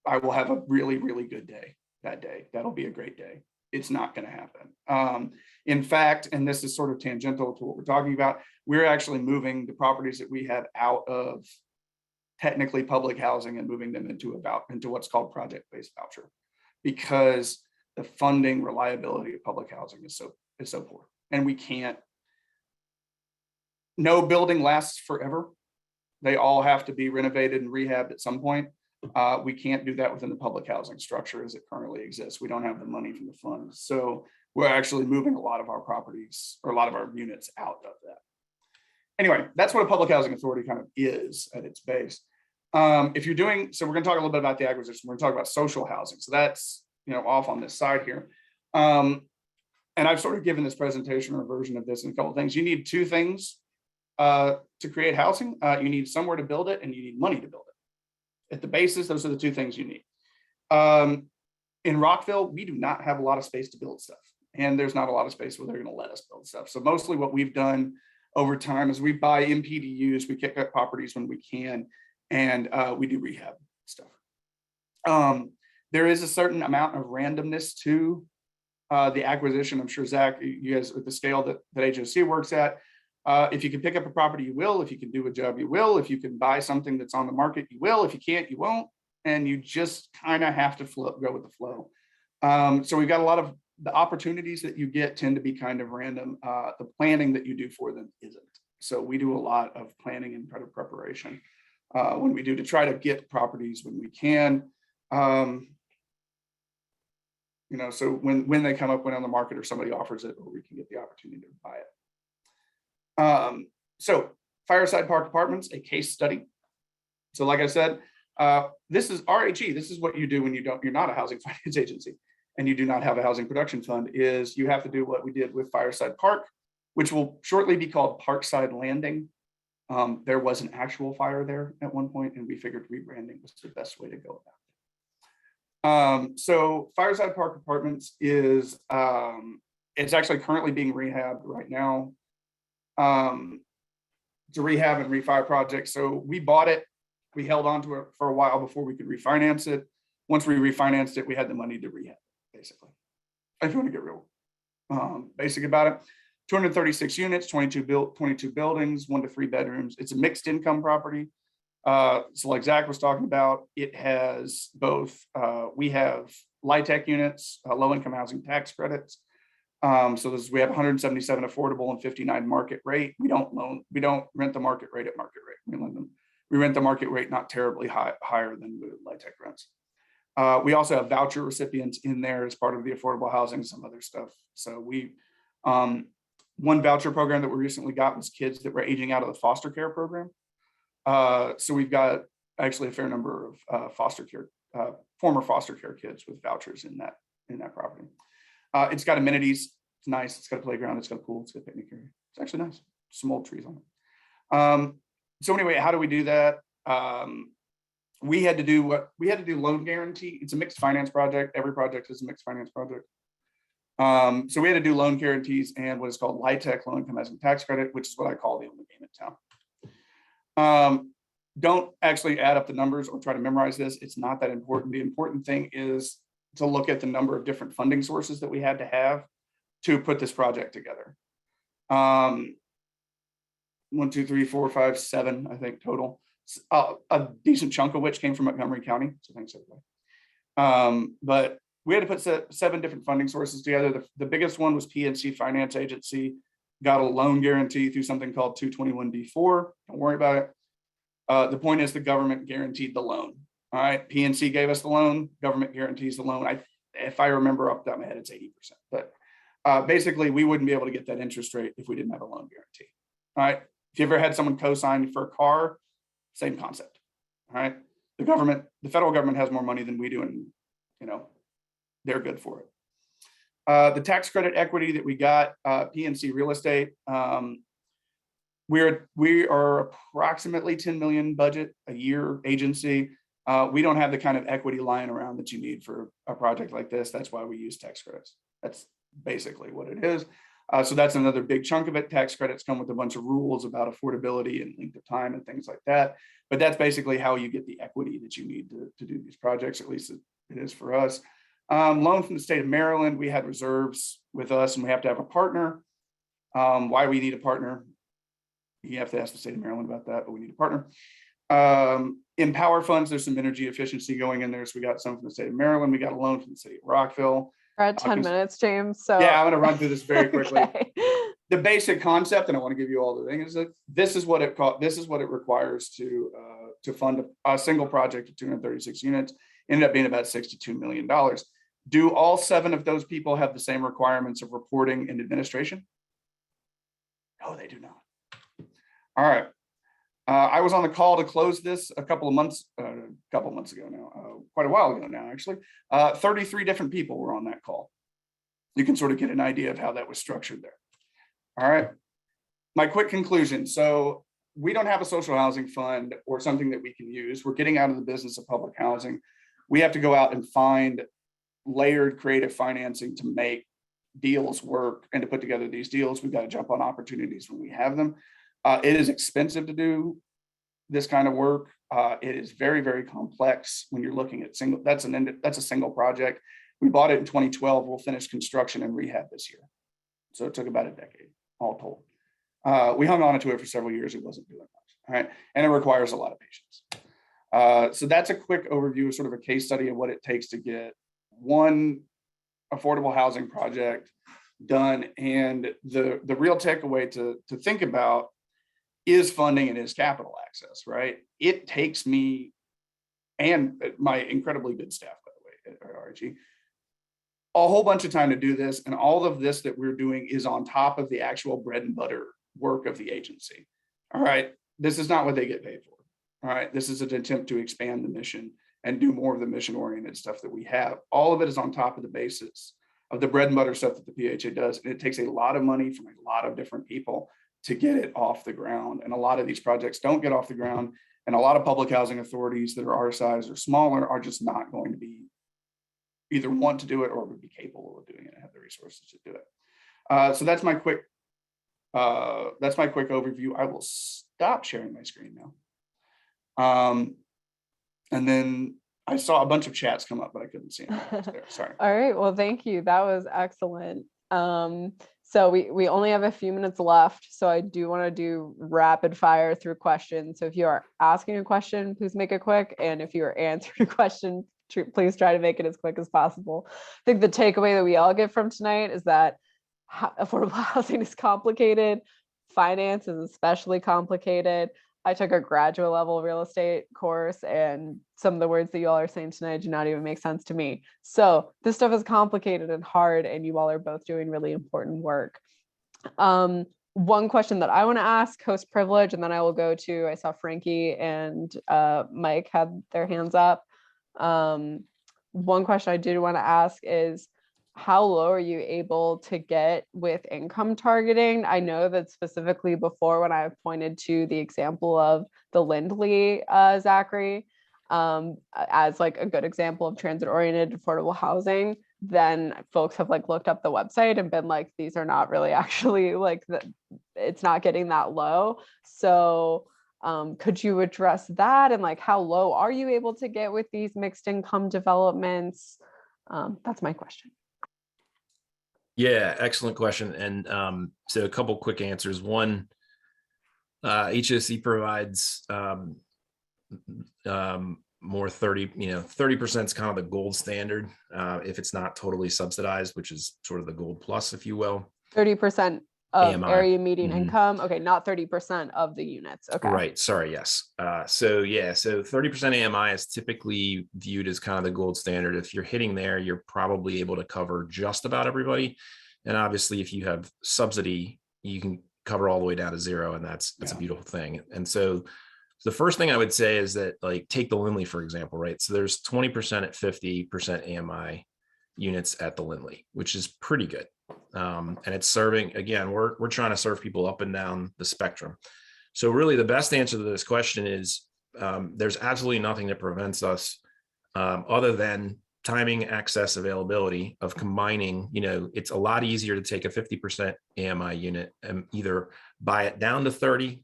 I will have a really, really good day that day. That'll be a great day. It's not going to happen. In fact, and this is sort of tangential to what we're talking about, we're actually moving the properties that we have out of technically public housing and moving them into what's called project-based voucher, because the funding reliability of public housing is so poor. And we can't, no building lasts forever. They all have to be renovated and rehabbed at some point. We can't do that within the public housing structure as it currently exists. We don't have the money from the funds. So we're actually moving a lot of our properties or a lot of our units out of that. Anyway, that's what a public housing authority kind of is at its base. If you're doing, so we're going to talk a little bit about the acquisition. We're going to talk about social housing. So that's, off on this side here. And I've sort of given this presentation or a version of this in a couple of things. You need 2 things to create housing. You need somewhere to build it, and you need money to build it. At the basis, those are the 2 things you need. In Rockville, we do not have a lot of space to build stuff, and there's not a lot of space where they're going to let us build stuff. So mostly what we've done over time is we buy MPDUs, we kick up properties when we can, and we do rehab stuff. There is a certain amount of randomness to the acquisition. I'm sure Zach, you guys, with the scale that HOC works at, if you can pick up a property, you will. If you can do a job, you will. If you can buy something that's on the market, you will. If you can't, you won't. And you just kind of have to go with the flow. So we've got a lot of the opportunities that you get tend to be kind of random. The planning that you do for them isn't. So we do a lot of planning and preparation. when we do, to try to get properties when we can. You know, so when they come up, when on the market or somebody offers it, or we can get the opportunity to buy it. So Fireside Park Apartments, a case study. So like I said, this is RHE. This is what you do when you're not a housing finance agency and you do not have a housing production fund, is you have to do what we did with Fireside Park, which will shortly be called Parkside Landing. There was an actual fire there at one point, and we figured rebranding was the best way to go about it. So Fireside Park Apartments is, it's actually currently being rehabbed right now. It's a rehab and refi project. So we bought it, we held on to it for a while before we could refinance it. Once we refinanced it, we had the money to rehab it, basically. If you want to get real basic about it. 236 units, 22 buildings, 1 to 3 bedrooms. It's a mixed income property. So like Zach was talking about, it has both, we have LIHTC units, low income housing tax credits. So we have 177 affordable and 59 market rate. We don't rent the market rate at market rate. We rent the market rate not terribly higher than the LIHTC rents. We also have voucher recipients in there as part of the affordable housing, some other stuff. So one voucher program that we recently got was kids that were aging out of the foster care program. So we've got actually a fair number of former foster care kids with vouchers in that property. It's got amenities. It's nice. It's got a playground. It's got a pool. It's got a picnic area. It's actually nice. Some old trees on it. So anyway, how do we do that? We had to do loan guarantee. It's a mixed finance project. Every project is a mixed finance project. So we had to do loan guarantees and what is called LIHTC, low income housing tax credit, which is what I call the only game in town. Don't actually add up the numbers or try to memorize this. It's not that important. The important thing is to look at the number of different funding sources that we had to have to put this project together. 1, 2, 3, 4, 5, 7, I think total. A decent chunk of which came from Montgomery County. So thanks everybody. But we had to put 7 different funding sources together. The biggest one was PNC Finance Agency, got a loan guarantee through something called 221D4. Don't worry about it. The point is the government guaranteed the loan. All right, PNC gave us the loan, government guarantees the loan. If I remember off the top of my head, it's 80%. But basically, we wouldn't be able to get that interest rate if we didn't have a loan guarantee. All right, if you ever had someone co-sign for a car, same concept. All right, the federal government has more money than we do, and they're good for it. The tax credit equity that we got, PNC Real Estate, we are approximately 10 million budget a year agency. We don't have the kind of equity lying around that you need for a project like this. That's why we use tax credits. That's basically what it is. So that's another big chunk of it. Tax credits come with a bunch of rules about affordability and length of time and things like that. But that's basically how you get the equity that you need to do these projects. At least it is for us. Loan from the state of Maryland. We had reserves with us, and we have to have a partner. Why we need a partner? You have to ask the state of Maryland about that, but we need a partner. In power funds, there's some energy efficiency going in there. So we got some from the state of Maryland. We got a loan from the city of Rockville. We're at 10 minutes, James. So yeah, I'm going to run through this very quickly. Okay. The basic concept, and I want to give you all the things. This is what it requires to fund a single project of 236 units. Ended up being about $62 million. Do all 7 of those people have the same requirements of reporting and administration? No, they do not. All right. I was on the call to close this a couple of months ago now, quite a while ago now, actually. 33 different people were on that call. You can sort of get an idea of how that was structured there. All right. My quick conclusion. So we don't have a social housing fund or something that we can use. We're getting out of the business of public housing. We have to go out and find layered creative financing to make deals work and to put together these deals. We've got to jump on opportunities when we have them. It is expensive to do this kind of work. It is very, very complex when you're looking at that's a single project. We bought it in 2012. We'll finish construction and rehab this year. So it took about a decade, all told. We hung on to it for several years. It wasn't doing much. All right. And it requires a lot of patience. So that's a quick overview of sort of a case study of what it takes to get one affordable housing project done. And the real takeaway to think about is funding and is capital access, right? It takes me and my incredibly good staff, by the way, at RG, a whole bunch of time to do this. And all of this that we're doing is on top of the actual bread and butter work of the agency. All right. This is not what they get paid for. All right. This is an attempt to expand the mission and do more of the mission oriented stuff that we have. All of it is on top of the basis of the bread and butter stuff that the PHA does. And it takes a lot of money from a lot of different people to get it off the ground. And a lot of these projects don't get off the ground. And a lot of public housing authorities that are our size or smaller are just not going to be either want to do it or would be capable of doing it and have the resources to do it. So that's my quick overview. I will stop sharing my screen now. And then I saw a bunch of chats come up, but I couldn't see anything else there. Sorry. All right. Well, thank you. That was excellent. So we only have a few minutes left. So I do want to do rapid fire through questions. So if you are asking a question, please make it quick. And if you are answering a question, please try to make it as quick as possible. I think the takeaway that we all get from tonight is that affordable housing is complicated. Finance is especially complicated. I took a graduate level real estate course, and some of the words that you all are saying tonight do not even make sense to me. So this stuff is complicated and hard, and you all are both doing really important work. One question that I want to ask, host privilege, and then I will go to, I saw Frankie and Mike had their hands up. One question I did want to ask is, how low are you able to get with income targeting? I know that specifically before, when I've pointed to the example of the Lindley, Zachary, as like a good example of transit oriented affordable housing, then folks have like looked up the website and been like, these are not really actually like, it's not getting that low. So could you address that? And like, how low are you able to get with these mixed income developments? That's my question. Yeah, excellent question. And so a couple quick answers. One, HOC provides more 30% is kind of the gold standard if it's not totally subsidized, which is sort of the gold plus, if you will. 30% of AMI. area median income. Okay, not 30% of the units. Okay. Right. Sorry. Yes. So 30% AMI is typically viewed as kind of the gold standard. If you're hitting there, you're probably able to cover just about everybody. And obviously, if you have subsidy, you can cover all the way down to zero, and that's a beautiful thing. And so the first thing I would say is that, like, take the Lindley, for example, right? So there's 20% at 50% AMI units at the Lindley, which is pretty good. And it's serving, again, we're trying to serve people up and down the spectrum. So really the best answer to this question is there's absolutely nothing that prevents us other than timing, access, availability of combining. It's a lot easier to take a 50% AMI unit and either buy it down to 30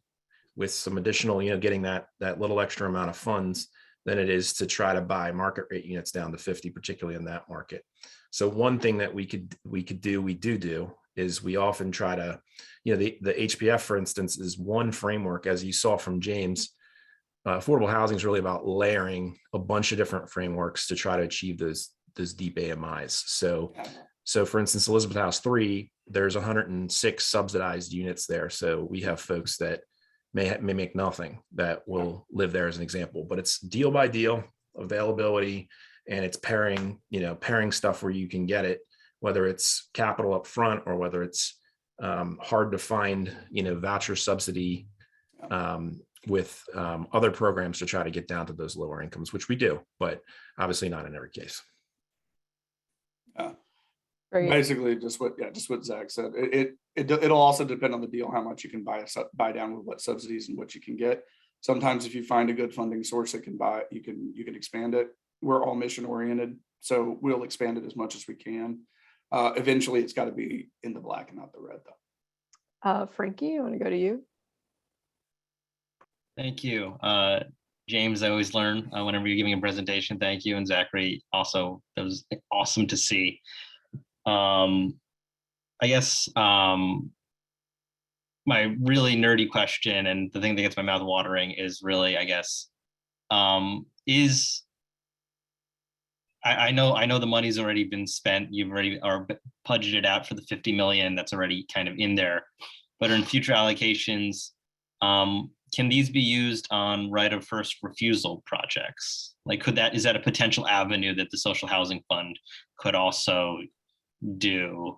with some additional, getting that little extra amount of funds than it is to try to buy market rate units down to 50, particularly in that market. So one thing that we do is we often try to, the HPF, for instance, is one framework, as you saw from James. Affordable housing is really about layering a bunch of different frameworks to try to achieve those deep AMIs. So for instance, Elizabeth House 3, there's 106 subsidized units there. So we have folks that may make nothing that will live there, as an example, but it's deal by deal availability. And it's pairing stuff where you can get it, whether it's capital up front or whether it's hard to find, voucher subsidy with other programs to try to get down to those lower incomes, which we do, but obviously not in every case. Basically, just what Zach said. It'll also depend on the deal, how much you can buy down with what subsidies and what you can get. Sometimes if you find a good funding source that can buy, you can expand it. We're all mission oriented, so we'll expand it as much as we can. Eventually, it's got to be in the black and not the red, though. Frankie, I want to go to you. Thank you. James, I always learn whenever you're giving a presentation. Thank you. And Zachary, also, that was awesome to see. I guess my really nerdy question, and the thing that gets my mouth watering, is really, I guess, I know the money's already been spent. You've already are budgeted out for the 50 million that's already kind of in there. But in future allocations, Can these be used on right of first refusal projects? Like, is that a potential avenue that the social housing fund could also do?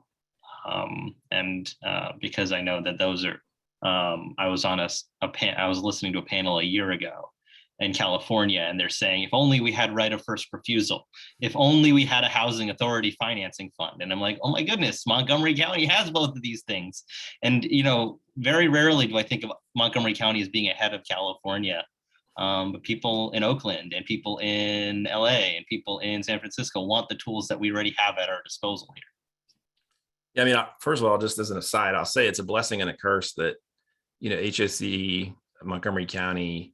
Because I know that those are, I was on I was listening to a panel a year ago in California, and they're saying, if only we had right of first refusal, if only we had a housing authority financing fund. And I'm like, oh my goodness, Montgomery County has both of these things. And, very rarely do I think of Montgomery County as being ahead of California. But people in Oakland and people in LA and people in San Francisco want the tools that we already have at our disposal here. Yeah, I mean, first of all, just as an aside, I'll say it's a blessing and a curse that, HSE, Montgomery County,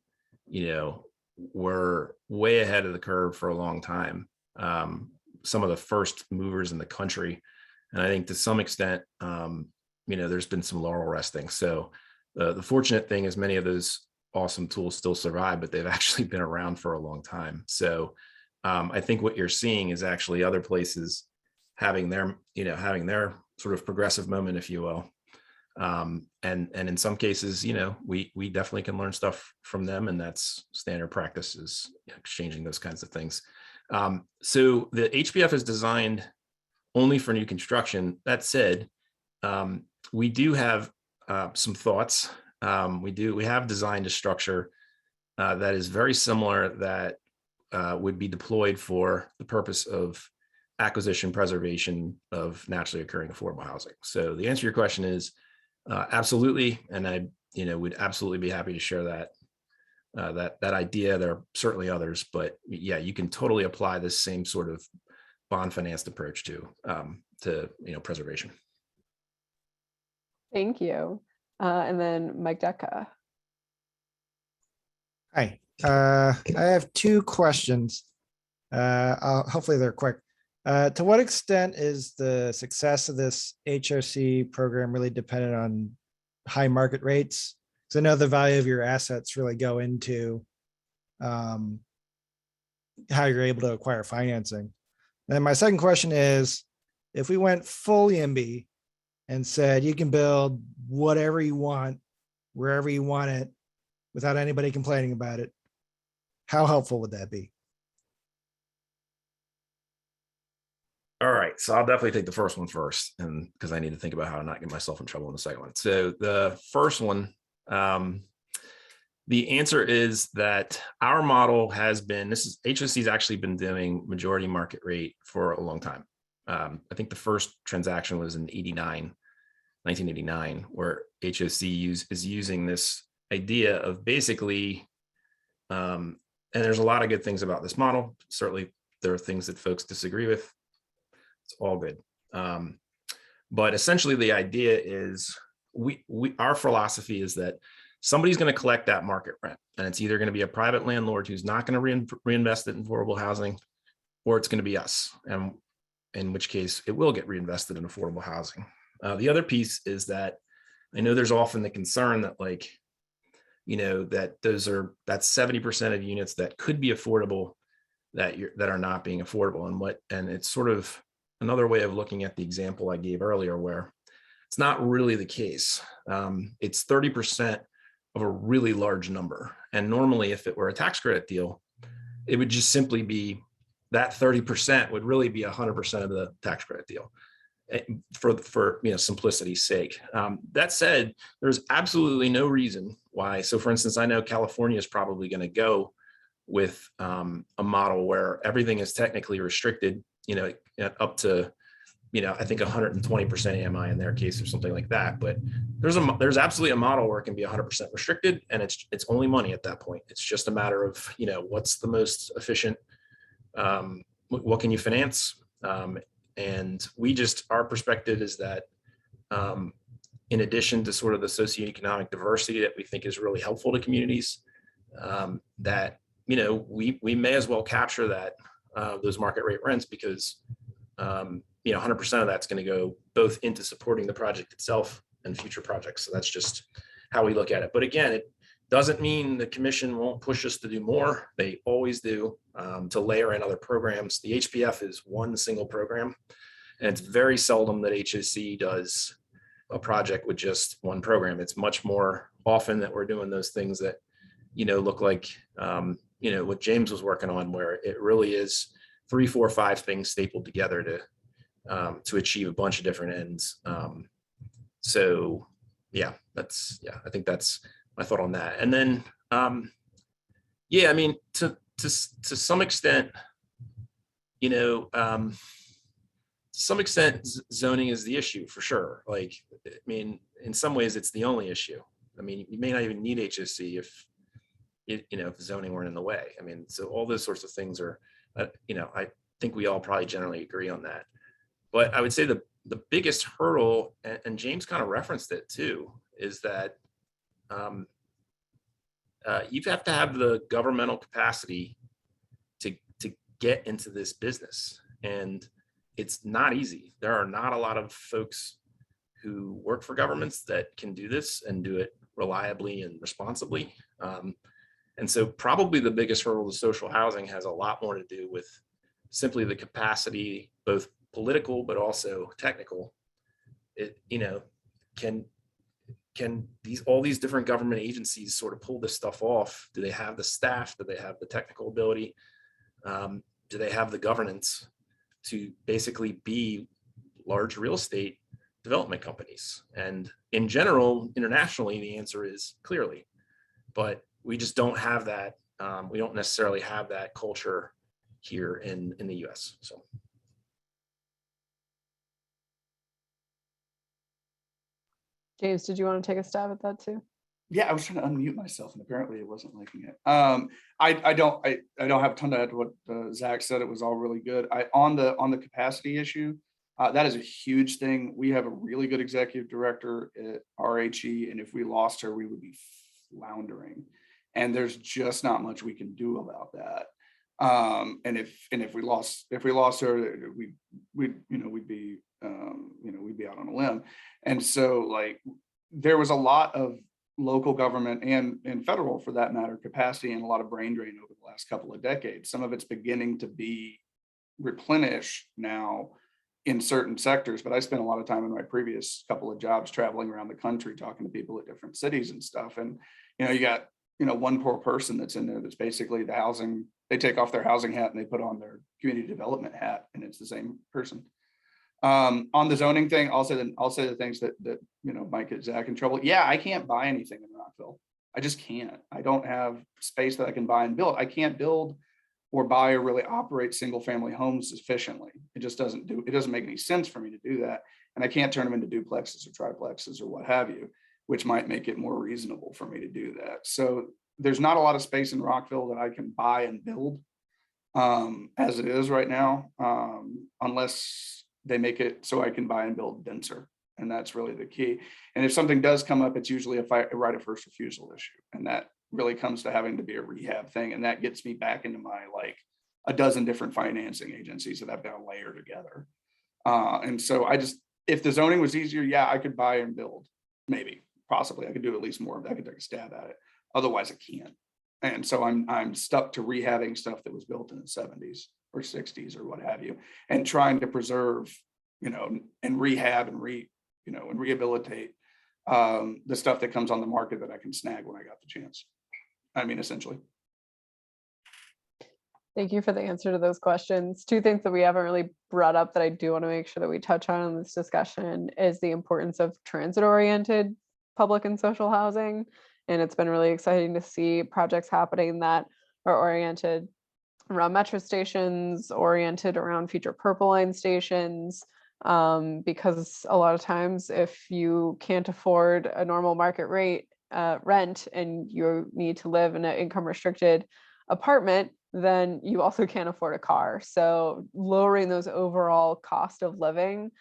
were way ahead of the curve for a long time. Some of the first movers in the country. And I think to some extent, there's been some laurel resting. So the fortunate thing is many of those awesome tools still survive, but they've actually been around for a long time. So I think what you're seeing is actually other places having their sort of progressive moment, if you will. And in some cases, we definitely can learn stuff from them, and that's standard practice, is exchanging those kinds of things. So the HPF is designed only for new construction. That said, we do have some thoughts. We have designed a structure that is very similar, that would be deployed for the purpose of acquisition preservation of naturally occurring affordable housing. So the answer to your question is absolutely, and I would absolutely be happy to share that idea. There are certainly others, but yeah, you can totally apply this same sort of bond financed approach to preservation. Thank you. And then Mike Decca. Hi, I have two questions. Hopefully they're quick. To what extent is the success of this HOC program really dependent on high market rates? Because I know the value of your assets really go into how you're able to acquire financing. And then my second question is, if we went full YIMBY and said you can build whatever you want, wherever you want it, without anybody complaining about it, how helpful would that be? All right, so I'll definitely take the first one first, and because I need to think about how to not get myself in trouble in the second one. So the first one, the answer is that our model has been, HSC's actually been doing majority market rate for a long time. I think the first transaction was in 1989, where HOC is using this idea of basically, and there's a lot of good things about this model. Certainly, there are things that folks disagree with. It's all good. But essentially the idea is our philosophy is that somebody's going to collect that market rent, and it's either going to be a private landlord who's not going to reinvest it in affordable housing, or it's going to be us, and in which case it will get reinvested in affordable housing. The other piece is that I know there's often the concern that that's 70% of units that could be affordable that are not being affordable, and it's sort of another way of looking at the example I gave earlier, where it's not really the case. It's 30% of a really large number. And normally, if it were a tax credit deal, it would just simply be that 30% would really be 100% of the tax credit deal, for simplicity's sake. That said, there's absolutely no reason why. So for instance, I know California is probably going to go with a model where everything is technically restricted, up to, I think 120% AMI in their case or something like that. But there's absolutely a model where it can be 100% restricted, and it's only money at that point. It's just a matter of, what's the most efficient, what can you finance? And our perspective is that, in addition to sort of the socioeconomic diversity that we think is really helpful to communities, that, we may as well capture that, those market rate rents, because 100% of that's going to go both into supporting the project itself and future projects. So that's just how we look at it. But again, it doesn't mean the commission won't push us to do more. They always do, to layer in other programs. The HPF is one single program, and it's very seldom that HOC does a project with just one program. It's much more often that we're doing those things that, look like, what James was working on, where it really is 3, 4, 5 things stapled together to achieve a bunch of different ends. So yeah, I think that's my thought on that. And then, yeah, I mean, to some extent, to some extent, zoning is the issue for sure. Like, I mean, in some ways it's the only issue. I mean, you may not even need HSC if zoning weren't in the way. I mean, so all those sorts of things are, I think we all probably generally agree on that. But I would say the biggest hurdle, and James kind of referenced it too, is that you have to have the governmental capacity to get into this business. And it's not easy. There are not a lot of folks who work for governments that can do this and do it reliably and responsibly. And so probably the biggest hurdle to social housing has a lot more to do with simply the capacity, both political, but also technical. Can all these different government agencies sort of pull this stuff off? Do they have the staff? Do they have the technical ability? Do they have the governance to basically be large real estate development companies? And in general, internationally, the answer is clearly, but we just don't have that. We don't necessarily have that culture here in the US. So. James, did you want to take a stab at that too? Yeah, I was trying to unmute myself and apparently it wasn't liking it. I don't have a ton to add to what Zach said. It was all really good. On the capacity issue, that is a huge thing. We have a really good executive director at RHE, and if we lost her, we would be floundering. And there's just not much we can do about that. And if we lost her, we'd be out on a limb. And so, like, there was a lot of local government and federal, for that matter, capacity and a lot of brain drain over the last couple of decades. Some of it's beginning to be replenished now in certain sectors, but I spent a lot of time in my previous couple of jobs traveling around the country talking to people at different cities and stuff. And you got one poor person that's in there that's basically the housing. They take off their housing hat and they put on their community development hat, and it's the same person. On the zoning thing, I'll say the things that might get Zach in trouble. Yeah, I can't buy anything in Rockville. I just can't. I don't have space that I can buy and build. I can't build or buy or really operate single family homes efficiently. It doesn't make any sense for me to do that. And I can't turn them into duplexes or triplexes or what have you, which might make it more reasonable for me to do that. So there's not a lot of space in Rockville that I can buy and build as it is right now, unless they make it so I can buy and build denser. And that's really the key. And if something does come up, it's usually a right of first refusal issue. And that really comes to having to be a rehab thing. And that gets me back into my a dozen different financing agencies that I've got to layer together. And so if the zoning was easier, yeah, I could buy and build. Maybe, possibly I could do at least more of that. I could take a stab at it. Otherwise I can't. And so I'm stuck to rehabbing stuff that was built in the 70s or 60s or what have you, and trying to preserve, and rehab and and rehabilitate the stuff that comes on the market that I can snag when I got the chance. I mean, essentially. Thank you for the answer to those questions. Two things that we haven't really brought up that I do want to make sure that we touch on in this discussion is the importance of transit-oriented public and social housing. And it's been really exciting to see projects happening that are oriented around metro stations, oriented around future Purple Line stations, because a lot of times if you can't afford a normal market rate rent and you need to live in an income restricted apartment, then you also can't afford a car. So lowering those overall cost of living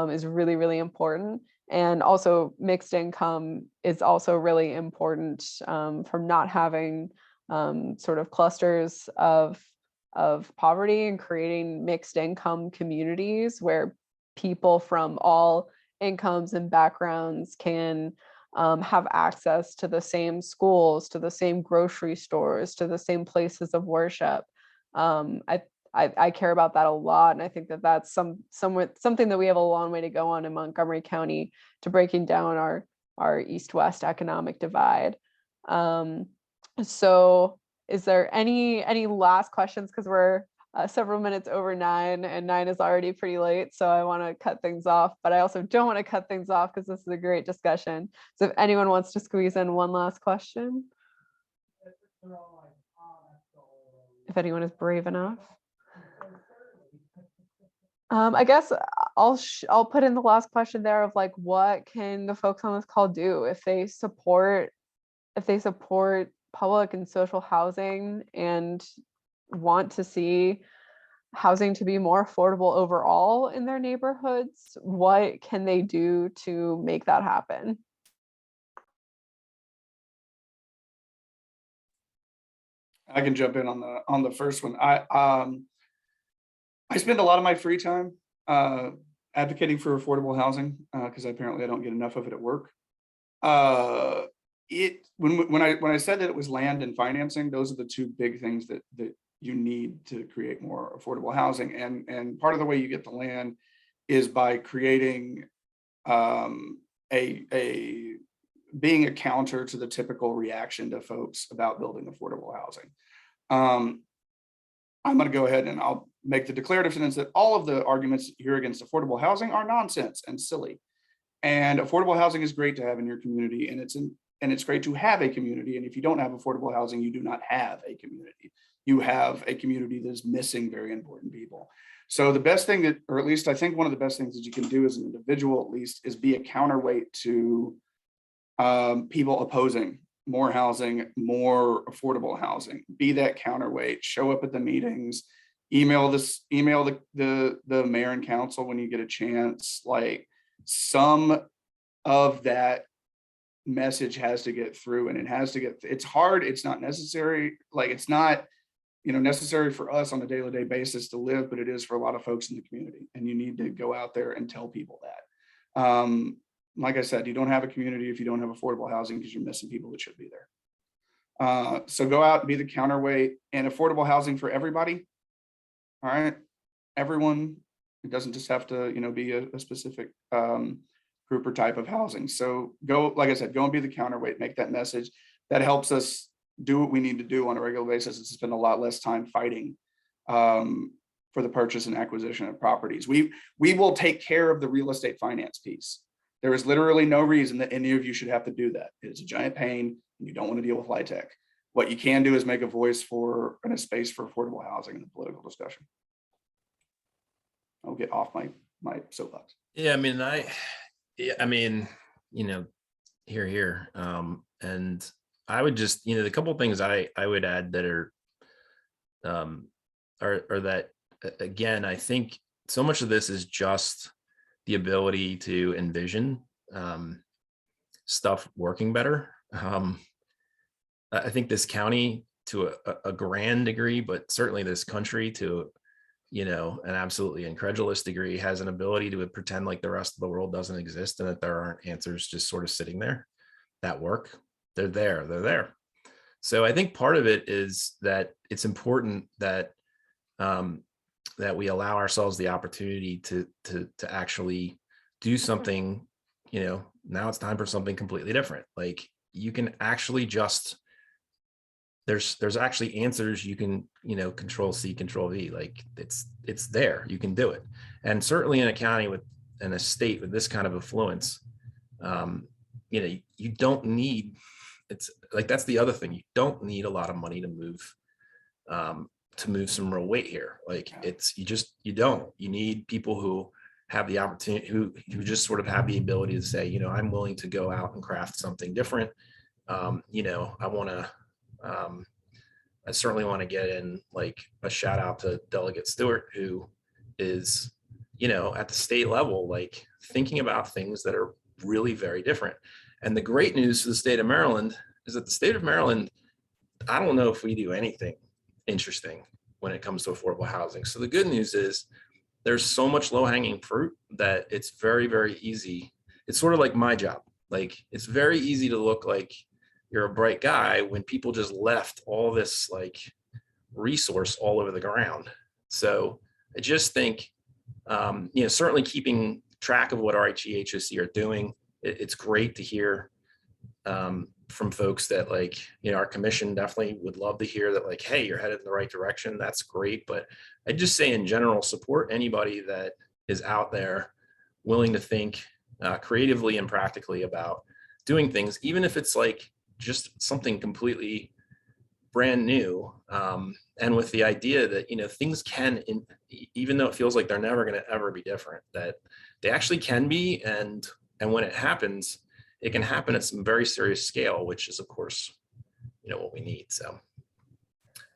is really, really important. And also mixed income is also really important, from not having sort of clusters of poverty and creating mixed income communities where people from all incomes and backgrounds can have access to the same schools, to the same grocery stores, to the same places of worship. I care about that a lot, and I think that that's something that we have a long way to go on in Montgomery County to breaking down our our east-west economic divide. So is there any last questions? Because we're several minutes over 9 and 9 is already pretty late. So I want to cut things off, but I also don't want to cut things off because this is a great discussion. So if anyone wants to squeeze in one last question. If anyone is brave enough. I guess I'll put in the last question there of like, what can the folks on this call do if they support public and social housing and want to see housing to be more affordable overall in their neighborhoods? What can they do to make that happen? I can jump in on the first one. I spend a lot of my free time advocating for affordable housing because apparently I don't get enough of it at work. When I said that it was land and financing, those are the two big things that you need to create more affordable housing. And part of the way you get the land is by creating being a counter to the typical reaction to folks about building affordable housing. I'm going to go ahead and I'll make the declarative sentence that all of the arguments here against affordable housing are nonsense and silly. And affordable housing is great to have in your community, and it's great to have a community. And if you don't have affordable housing, you do not have a community. You have a community that is missing very important people. So the best thing that, or at least I think one of the best things that you can do as an individual, at least, is be a counterweight to people opposing more housing, more affordable housing. Be that counterweight. Show up at the meetings. Email the mayor and council when you get a chance. Like, some of that message has to get through, and it's hard. It's not necessary. Like, it's not, necessary for us on a day-to-day basis to live, but it is for a lot of folks in the community. And you need to go out there and tell people that. Like I said, you don't have a community if you don't have affordable housing, because you're missing people that should be there. So go out and be the counterweight, and affordable housing for everybody. All right, everyone. It doesn't just have to, be a specific group or type of housing. So go, like I said, go and be the counterweight, make that message. That helps us do what we need to do on a regular basis. It's spend a lot less time fighting for the purchase and acquisition of properties. We will take care of the real estate finance piece. There is literally no reason that any of you should have to do that. It's a giant pain, and you don't want to deal with LIHTC. What you can do is make a voice for and a space for affordable housing in the political discussion. I'll get off my soapbox. Yeah, I mean, here. And I would just, the couple of things I would add that are that, again, I think so much of this is just the ability to envision stuff working better. I think this county, to a grand degree, but certainly this country to an absolutely incredulous degree, has an ability to pretend like the rest of the world doesn't exist and that there aren't answers just sort of sitting there that work. They're there. So I think part of it is that it's important that that we allow ourselves the opportunity to actually do something. Now it's time for something completely different. Like, you can actually just, there's actually answers you can, Control C, Control V, like it's there, you can do it. And certainly in a county in a state with this kind of affluence, you don't need, it's like, that's the other thing. You don't need a lot of money to move some real weight here. Like, you don't, you need people who have the opportunity, who just sort of have the ability to say, I'm willing to go out and craft something different. I certainly want to get in, like, a shout out to Delegate Stewart, who is, at the state level, like, thinking about things that are really very different. And the great news for the state of Maryland is that the state of Maryland, I don't know if we do anything interesting when it comes to affordable housing. So the good news is there's so much low-hanging fruit that it's very, very easy. It's sort of like my job. Like, it's very easy to look like you're a bright guy when people just left all this, like, resource all over the ground. So I just think, certainly keeping track of what RHE, HOC are doing it's great to hear from folks that like, our commission definitely would love to hear that like, hey, you're headed in the right direction. That's great. But I just say in general, support anybody that is out there willing to think creatively and practically about doing things, even if it's like just something completely brand new, and with the idea that things can, even though it feels like they're never going to ever be different, that they actually can be, and when it happens, it can happen at some very serious scale, which is of course what we need. So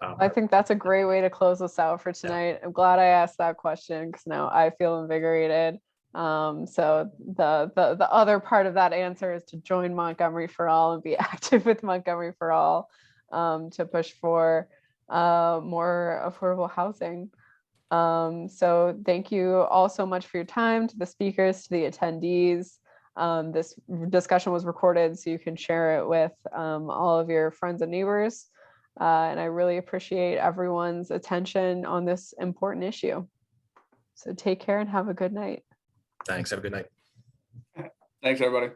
I think that's a great way to close us out for tonight. I'm glad I asked that question because now I feel invigorated. So the other part of that answer is to join Montgomery for All and be active with Montgomery for All, to push for more affordable housing. So thank you all so much for your time, to the speakers, to the attendees. This discussion was recorded so you can share it with all of your friends and neighbors. And I really appreciate everyone's attention on this important issue. So take care and have a good night. thanks. Have a good night. Thanks, everybody.